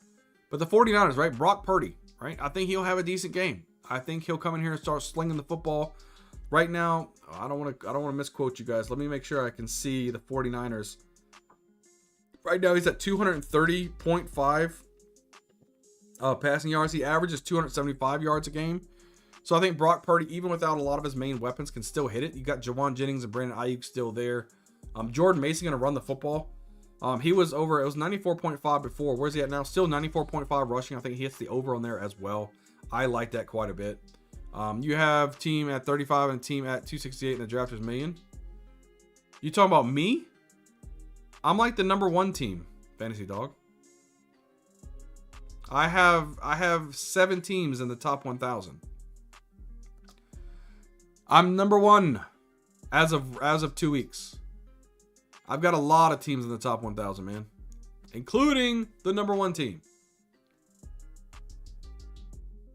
But the 49ers, right? Brock Purdy, right? I think he'll have a decent game. I think he'll come in here and start slinging the football. Right now, I don't want to misquote you guys. Let me make sure I can see the 49ers. Right now, he's at 230.5 passing yards. He averages 275 yards a game. So I think Brock Purdy, even without a lot of his main weapons, can still hit it. You got Jawan Jennings and Brandon Ayuk still there. Jordan Mason going to run the football. He was over, it was 94.5 before. Where's he at now? Still 94.5 rushing. I think he hits the over on there as well. I like that quite a bit. You have team at 35 and team at 268 in the drafters million. You talking about me? I'm like the number 1 team, Fantasy Dog. I have 7 teams in the top 1,000. I'm number 1 as of 2 weeks. I've got a lot of teams in the top 1,000, man, including the number 1 team.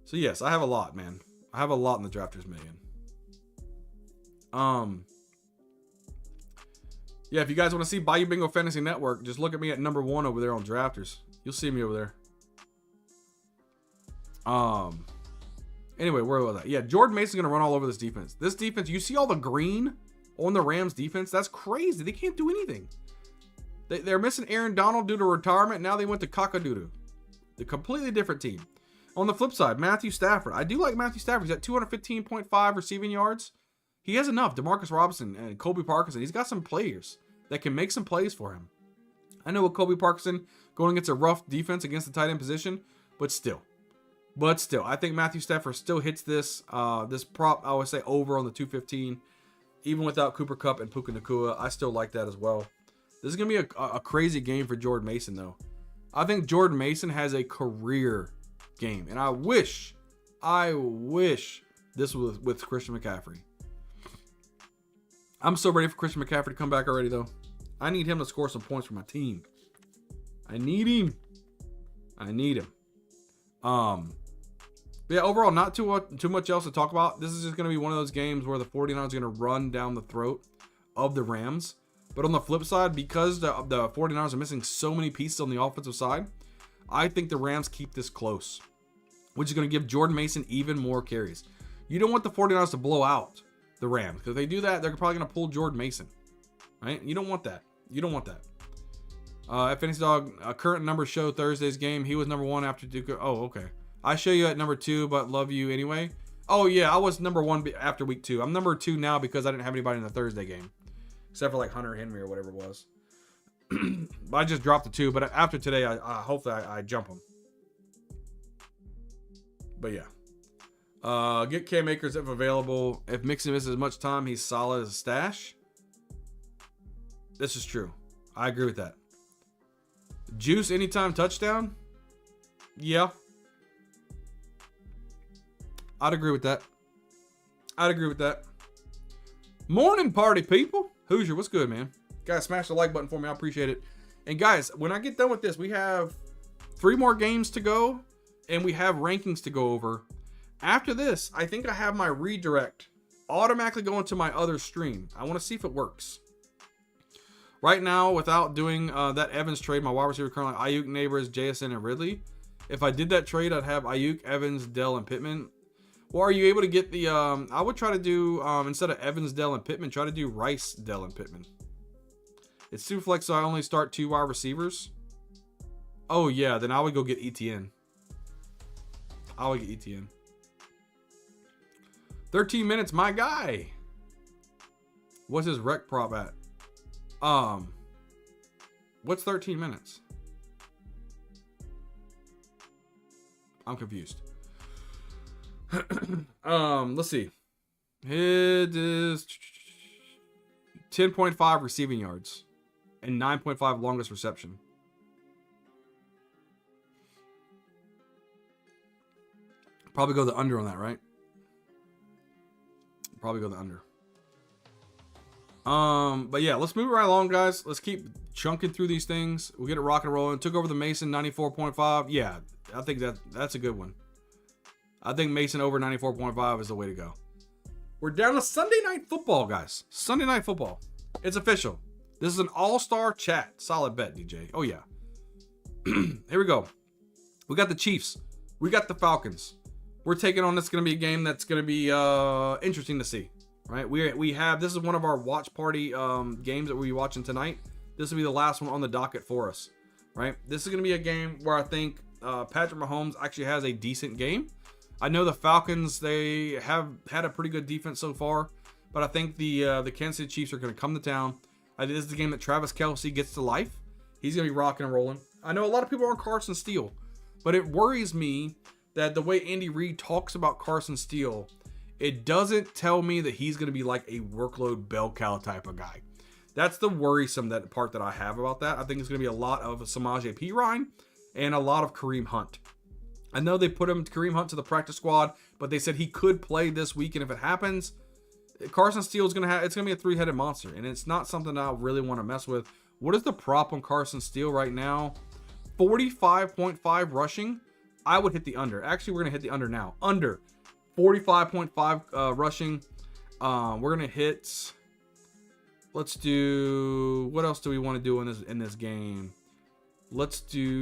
So yes, I have a lot, man. I have a lot in the drafters million. Yeah, if you guys want to see Bayou Bingo Fantasy Network, just look at me at number 1 over there on drafters. You'll see me over there. Anyway, where was that? Yeah, Jordan Mason's going to run all over this defense. This defense, you see all the green on the Rams defense? That's crazy. They can't do anything. They're missing Aaron Donald due to retirement. Now they went to Kakadudu. The completely different team. On the flip side, Matthew Stafford. I do like Matthew Stafford. He's at 215.5 receiving yards. He has enough. Demarcus Robinson and Kobe Parkinson. He's got some players that can make some plays for him. I know with Kobe Parkinson going against a rough defense against the tight end position, but still, I think Matthew Stafford still hits this prop. I would say over on the 215, even without Cooper Kupp and Puka Nacua. I still like that as well. This is gonna be a crazy game for Jordan Mason though. I think Jordan Mason has a career game, and I wish this was with Christian McCaffrey. I'm so ready for Christian McCaffrey to come back already though. I need him to score some points for my team. I need him. Yeah, overall, not too much else to talk about. This is just going to be one of those games where the 49ers are going to run down the throat of the Rams. But on the flip side, because the 49ers are missing so many pieces on the offensive side, I think the Rams keep this close, which is going to give Jordan Mason even more carries. You don't want the 49ers to blow out the Rams, because if they do that, they're probably going to pull Jordan Mason, right? You don't want that. At Fantasy Dog, current numbers show Thursday's game. He was number 1 after Duke. Oh, okay. I show you at number 2, but love you anyway. Oh, yeah, I was number 1 after week 2. I'm number 2 now because I didn't have anybody in the Thursday game, except for like Hunter Henry or whatever it was. I just dropped the 2, but after today, I hopefully I jump him. But yeah. Get Cam Akers if available. If Mixon misses much time, he's solid as a stash. This is true. I agree with that. Juice anytime touchdown? Yeah. I'd agree with that. Morning party, people. Hoosier, what's good, man? Guys, smash the like button for me. I appreciate it. And guys, when I get done with this, we have 3 more games to go, and we have rankings to go over. After this, I think I have my redirect automatically going to my other stream. I want to see if it works. Right now, without doing that Evans trade, my wide receiver currently Ayuk, Neighbors, JSN, and Ridley. If I did that trade, I'd have Ayuk, Evans, Dell, and Pittman. Or are you able to get the, I would try to do, instead of Evans, Dell, and Pittman, try to do Rice, Dell, and Pittman. It's Superflex, so I only start 2 wide receivers. Oh, yeah, then I would go get ETN. 13 minutes, my guy. What's his rec prop at? What's 13 minutes? I'm confused. Let's see. It is 10.5 receiving yards and 9.5 longest reception. Probably go the under on that, right? Probably go the under. But yeah, let's move right along, guys. Let's keep chunking through these things. We'll get it rock and rolling. Took over the Mason 94.5. Yeah, I think that's a good one. I think Mason over 94.5 is the way to go. We're down to Sunday Night Football, guys. Sunday Night Football. It's official. This is an all-star chat. Solid bet, DJ. Oh, yeah. Here we go. We got the Chiefs. We got the Falcons. We're taking on, this going to be a game that's going to be interesting to see. Right? We have, this is one of our watch party games that we'll be watching tonight. This will be the last one on the docket for us. Right? This is going to be a game where I think Patrick Mahomes actually has a decent game. I know the Falcons, they have had a pretty good defense so far, but I think the Kansas City Chiefs are going to come to town. I think this is the game that Travis Kelce gets to life. He's going to be rocking and rolling. I know a lot of people are on Carson Steele, but it worries me that the way Andy Reid talks about Carson Steele, it doesn't tell me that he's going to be like a workload bell cow type of guy. That's the worrisome part that I have about that. I think it's going to be a lot of Samaje Perine and a lot of Kareem Hunt. I know they put Kareem Hunt to the practice squad, but they said he could play this week, and if it happens, Carson Steele is going to be a 3-headed monster, and it's not something I really want to mess with. What is the prop on Carson Steele right now? 45.5 rushing. I would hit the under. Actually, we're going to hit the under now. Under 45.5 rushing. We're going to hit. Let's do. What else do we want to do in this game? Let's do.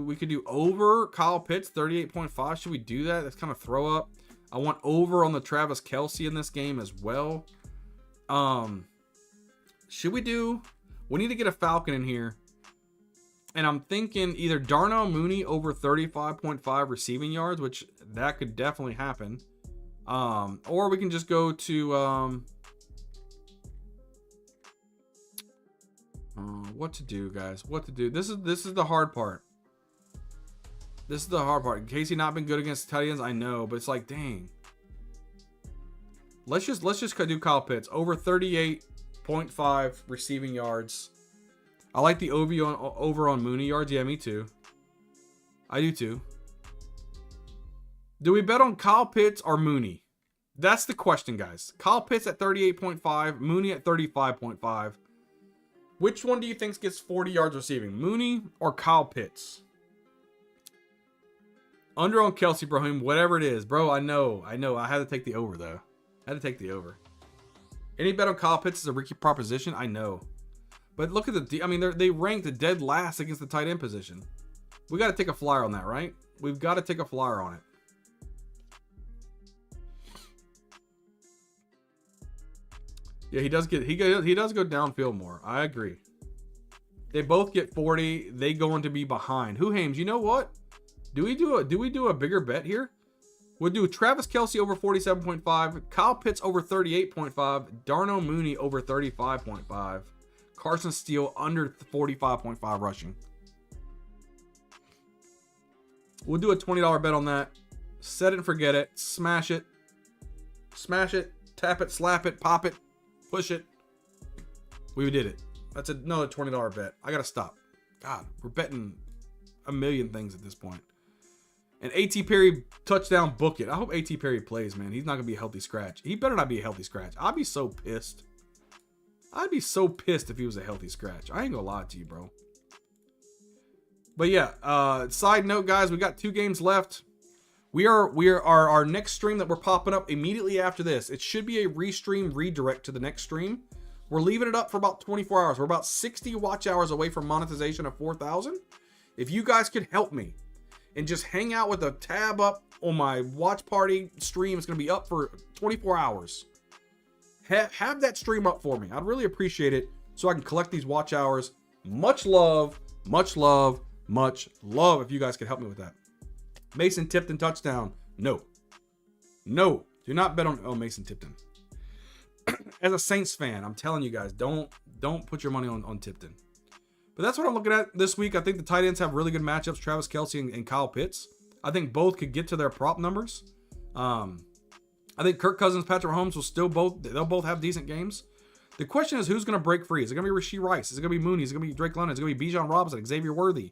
We could do over Kyle Pitts, 38.5. Should we do that? That's kind of throw up. I want over on the Travis Kelce in this game as well. Should we do? We need to get a Falcon in here. And I'm thinking either Darnell Mooney over 35.5 receiving yards, which that could definitely happen. Or we can just go to what to do, guys. What to do. This is the hard part. This is the hard part. Casey not been good against tight ends, I know, but it's like, dang. Let's just do Kyle Pitts over 38.5 receiving yards. I like the over on Mooney yards. Yeah, me too. I do too. Do we bet on Kyle Pitts or Mooney? That's the question, guys. Kyle Pitts at 38.5, Mooney at 35.5. Which one do you think gets 40 yards receiving? Mooney or Kyle Pitts? Under on Kelce, Brahim, whatever it is. Bro, I know. I had to take the over, though. I had to take the over. Any bet on Kyle Pitts is a Ricky proposition? I know. But look at the... I mean, they ranked the dead last against the tight end position. We got to take a flyer on that, right? We've got to take a flyer on it. Yeah, he does go downfield more. I agree. They both get 40. They going to be behind. Who Hames? You know what? Do we do a bigger bet here? We'll do Travis Kelce over 47.5, Kyle Pitts over 38.5, Darnell Mooney over 35.5, Carson Steele under 45.5 rushing. We'll do a $20 bet on that. Set it and forget it. Smash it. Smash it. Tap it. Slap it. Pop it. Push it. We did it. That's another $20 bet. I gotta stop. God, we're betting a million things at this point. And A.T. Perry touchdown, book it. I hope A.T. Perry plays, man. He's not gonna be a healthy scratch. He better not be a healthy scratch. I'd be so pissed. I'd be so pissed if he was a healthy scratch. I ain't gonna lie to you, bro. But yeah, side note, guys, we got 2 games left. We are our next stream that we're popping up immediately after this. It should be a restream redirect to the next stream. We're leaving it up for about 24 hours. We're about 60 watch hours away from monetization of 4,000. If you guys could help me and just hang out with a tab up on my watch party stream, it's going to be up for 24 hours. Have that stream up for me. I'd really appreciate it so I can collect these watch hours. Much love, much love, much love if you guys could help me with that. Mason Tipton touchdown. No. No. Do not bet on Mason Tipton. As a Saints fan, I'm telling you guys, don't put your money on Tipton. But that's what I'm looking at this week. I think the tight ends have really good matchups, Travis Kelce and Kyle Pitts. I think both could get to their prop numbers. I think Kirk Cousins, Patrick Mahomes they'll both have decent games. The question is, who's going to break free? Is it going to be Rashee Rice? Is it going to be Mooney? Is it going to be Drake London? Is it going to be Bijan Robinson, Xavier Worthy?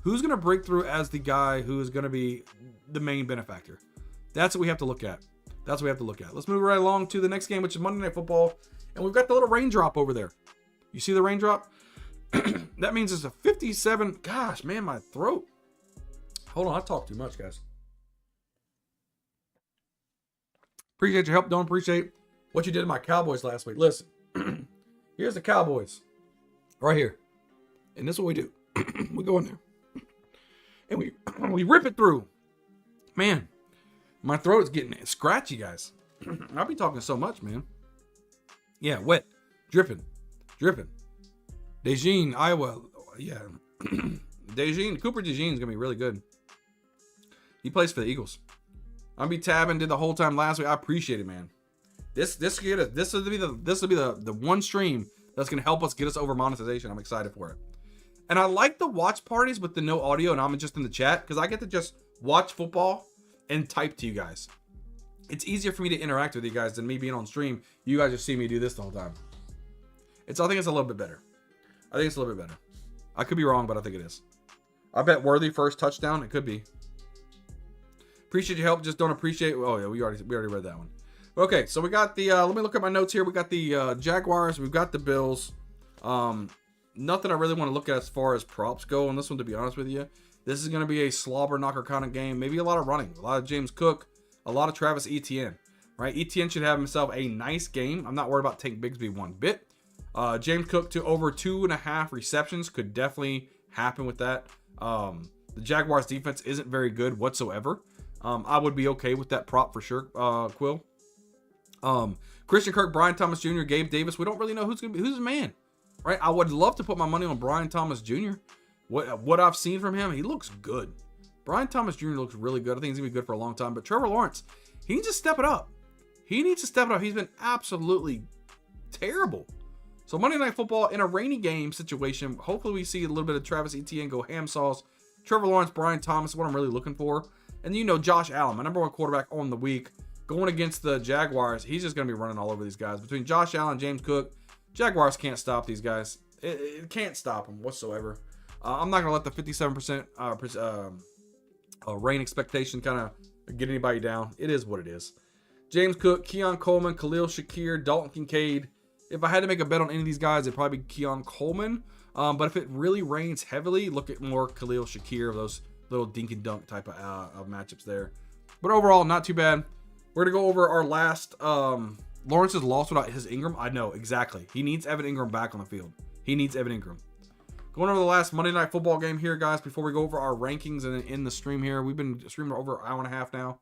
Who's going to break through as the guy who is going to be the main benefactor? That's what we have to look at. That's what we have to look at. Let's move right along to the next game, which is Monday Night Football. And we've got the little raindrop over there. You see the raindrop? That means it's a 57. Gosh, man, my throat. Hold on, I talk too much, guys. Appreciate your help. Don't appreciate what you did to my Cowboys last week. Listen, here's the Cowboys. Right here. And this is what we do. We go in there. And we rip it through. Man, my throat is getting scratchy, guys. I'll be talking so much, man. Yeah, wet. Dripping. Dejean, Iowa. Yeah. Cooper DeJean's going to be really good. He plays for the Eagles. I'll be tabbing, did the whole time last week. I appreciate it, man. This will be the one stream that's going to help us get us over monetization. I'm excited for it. And I like the watch parties with the no audio and I'm just in the chat because I get to just watch football and type to you guys. It's easier for me to interact with you guys than me being on stream. You guys just see me do this the whole time. I think it's a little bit better. I could be wrong, but I think it is. I bet Worthy first touchdown. It could be. Appreciate your help. Just don't appreciate. Oh yeah, we already read that one. Okay, so we got the. Let me look at my notes here. We got the Jaguars. We've got the Bills. Nothing I really want to look at as far as props go on this one, to be honest with you. This is going to be a slobber knocker kind of game. Maybe a lot of running, a lot of James Cook, a lot of Travis Etienne. Right, Etienne should have himself a nice game. I'm not worried about Tank Bigsby one bit. James Cook to over 2.5 receptions could definitely happen with that. The Jaguars defense isn't very good whatsoever. I would be okay with that prop for sure, Quill. Christian Kirk, Brian Thomas Jr., Gabe Davis. We don't really know who's the man, right? I would love to put my money on Brian Thomas Jr. What I've seen from him, he looks good. Brian Thomas Jr. looks really good. I think he's gonna be good for a long time. But Trevor Lawrence, he needs to step it up. He's been absolutely terrible. So Monday Night Football in a rainy game situation. Hopefully we see a little bit of Travis Etienne go ham sauce. Trevor Lawrence, Brian Thomas is what I'm really looking for. And Josh Allen, my number one quarterback on the week, going against the Jaguars. He's just going to be running all over these guys. Between Josh Allen and James Cook, Jaguars can't stop these guys. It can't stop them whatsoever. I'm not going to let the 57% rain expectation kind of get anybody down. It is what it is. James Cook, Keon Coleman, Khalil Shakir, Dalton Kincaid. If I had to make a bet on any of these guys, it'd probably be Keon Coleman. But if it really rains heavily, look at more Khalil Shakir, those little dink and dunk type of matchups there. But overall, not too bad. We're going to go over our last. Lawrence is lost without his Ingram. I know, exactly. He needs Evan Ingram back on the field. He needs Evan Ingram. Going over the last Monday Night Football game here, guys, before we go over our rankings and in the stream here. We've been streaming over an hour and a half now.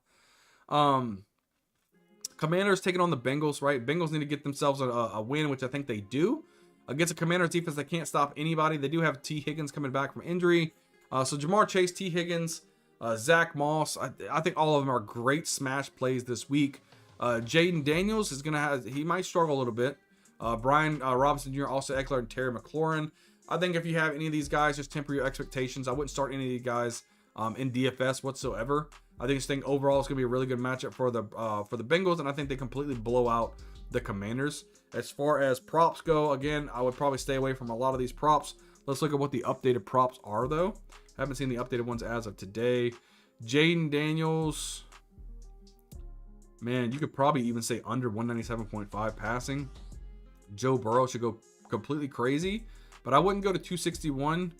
Commanders taking on the Bengals, right? Bengals need to get themselves a win, which I think they do. Against a Commanders defense that can't stop anybody. They do have T. Higgins coming back from injury. So Jamar Chase, T. Higgins, Zach Moss. I think all of them are great smash plays this week. Jaden Daniels is he might struggle a little bit. Brian Robinson Jr., also Eckler, and Terry McLaurin. I think if you have any of these guys, just temper your expectations. I wouldn't start any of these guys in DFS whatsoever. I think this thing overall is going to be a really good matchup for the Bengals, and I think they completely blow out the Commanders. As far as props go, again, I would probably stay away from a lot of these props. Let's look at what the updated props are, though. I haven't seen the updated ones as of today. Jaden Daniels, man, you could probably even say under 197.5 passing. Joe Burrow should go completely crazy, but I wouldn't go to 261.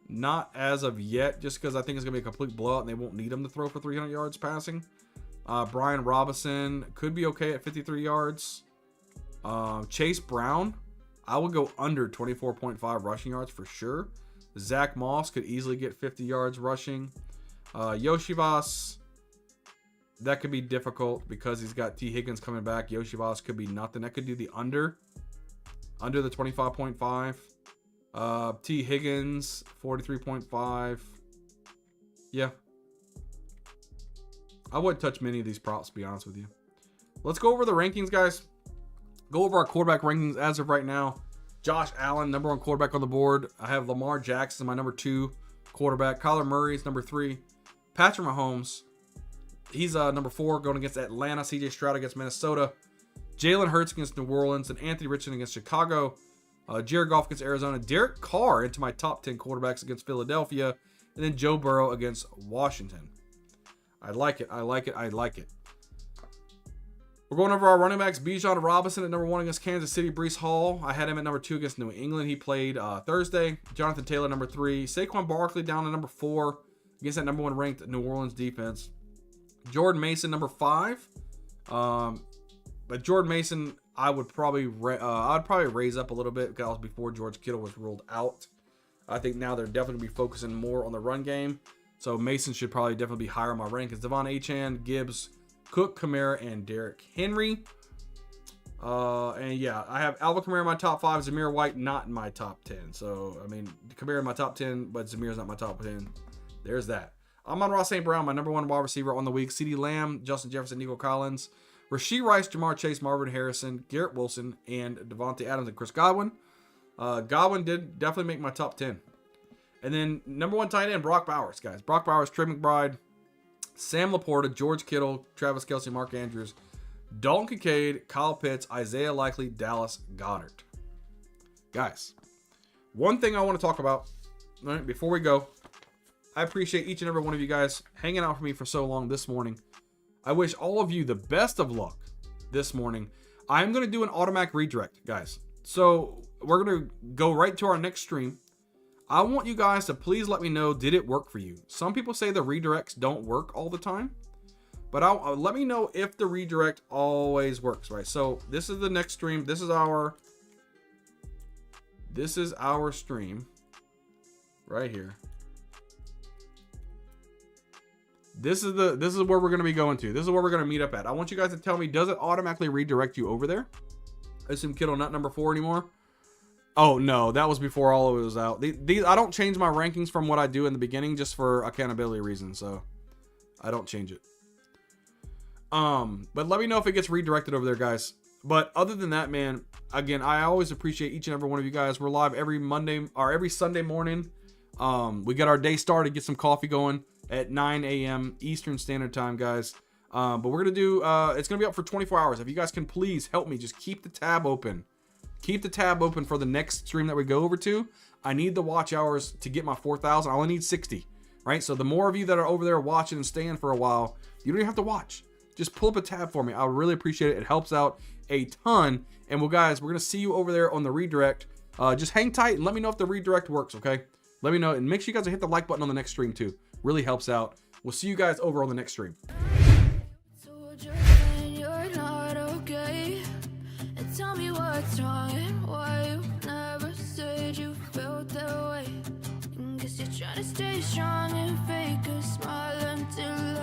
Not as of yet, just because I think it's going to be a complete blowout and they won't need him to throw for 300 yards passing. Brian Robinson could be okay at 53 yards. Chase Brown, I would go under 24.5 rushing yards for sure. Zach Moss could easily get 50 yards rushing. Yoshivas, that could be difficult because he's got T. Higgins coming back. Yoshivas could be nothing. That could do the under the 25.5. T. Higgins, 43.5. Yeah. I wouldn't touch many of these props, to be honest with you. Let's go over the rankings, guys. Go over our quarterback rankings as of right now. Josh Allen, number one quarterback on the board. I have Lamar Jackson, my number 2 quarterback. Kyler Murray is number 3. Patrick Mahomes, he's number 4, going against Atlanta. CJ Stroud against Minnesota. Jalen Hurts against New Orleans. And Anthony Richardson against Chicago. Jared Goff against Arizona. Derek Carr into my top 10 quarterbacks against Philadelphia. And then Joe Burrow against Washington. I like it. We're going over our running backs. Bijan Robinson at number 1 against Kansas City. Breece Hall, I had him at number 2 against New England. He played Thursday. Jonathan Taylor, number 3. Saquon Barkley down to number 4 against that number 1 ranked New Orleans defense. Jordan Mason, number 5. But Jordan Mason, I would probably raise up a little bit because before George Kittle was ruled out. I think now they're definitely going to be focusing more on the run game. So Mason should probably definitely be higher on my rank. It's Devon Achane, Gibbs, Cook, Kamara, and Derrick Henry. And yeah, I have Alvin Kamara in my top 5, Zamir White not in my top 10. So, I mean, Kamara in my top 10, but Zamir's not my top 10. There's that. Amon-Ra St. Brown, my number 1 wide receiver on the week. CeeDee Lamb, Justin Jefferson, Nico Collins, Rashee Rice, Jamar Chase, Marvin Harrison, Garrett Wilson, and Devontae Adams and Chris Godwin. Godwin did definitely make my top 10. And then number 1 tight end, Brock Bowers, guys. Brock Bowers, Trey McBride, Sam Laporta, George Kittle, Travis Kelce, Mark Andrews, Dalton Kincaid, Kyle Pitts, Isaiah Likely, Dallas Goedert. Guys, one thing I want to talk about right, before we go, I appreciate each and every one of you guys hanging out for me for so long this morning. I wish all of you the best of luck this morning. I'm going to do an automatic redirect, guys. So we're going to go right to our next stream. I want you guys to please let me know, did it work for you? Some people say the redirects don't work all the time, but let me know if the redirect always works, right? So this is the next stream. This is our stream. right here. This is where we're going to be going to. This is where we're going to meet up at. I want you guys to tell me, does it automatically redirect you over there? I assume Kittle not number 4 anymore. Oh no, that was before all of it was out. These I don't change my rankings from what I do in the beginning just for accountability reasons, so I don't change it. But let me know if it gets redirected over there, guys. But other than that, man, again, I always appreciate each and every one of you guys. We're live every Monday or every Sunday morning. We get our day started, get some coffee going at 9 a.m. Eastern Standard Time, guys. But we're gonna do it's gonna be up for 24 hours. If you guys can please help me, just keep the tab open. Keep the tab open for the next stream that we go over to. I need the watch hours to get my 4,000. I only need 60, right? So the more of you that are over there watching and staying for a while, you don't even have to watch. Just pull up a tab for me. I would really appreciate it. It helps out a ton. And well, guys, we're going to see you over there on the redirect. Just hang tight and let me know if the redirect works, okay? Let me know. And make sure you guys hit the like button on the next stream too. Really helps out. We'll see you guys over on the next stream. Tell me what's wrong and why you never said you felt that way. Guess you're trying to stay strong and fake a smile until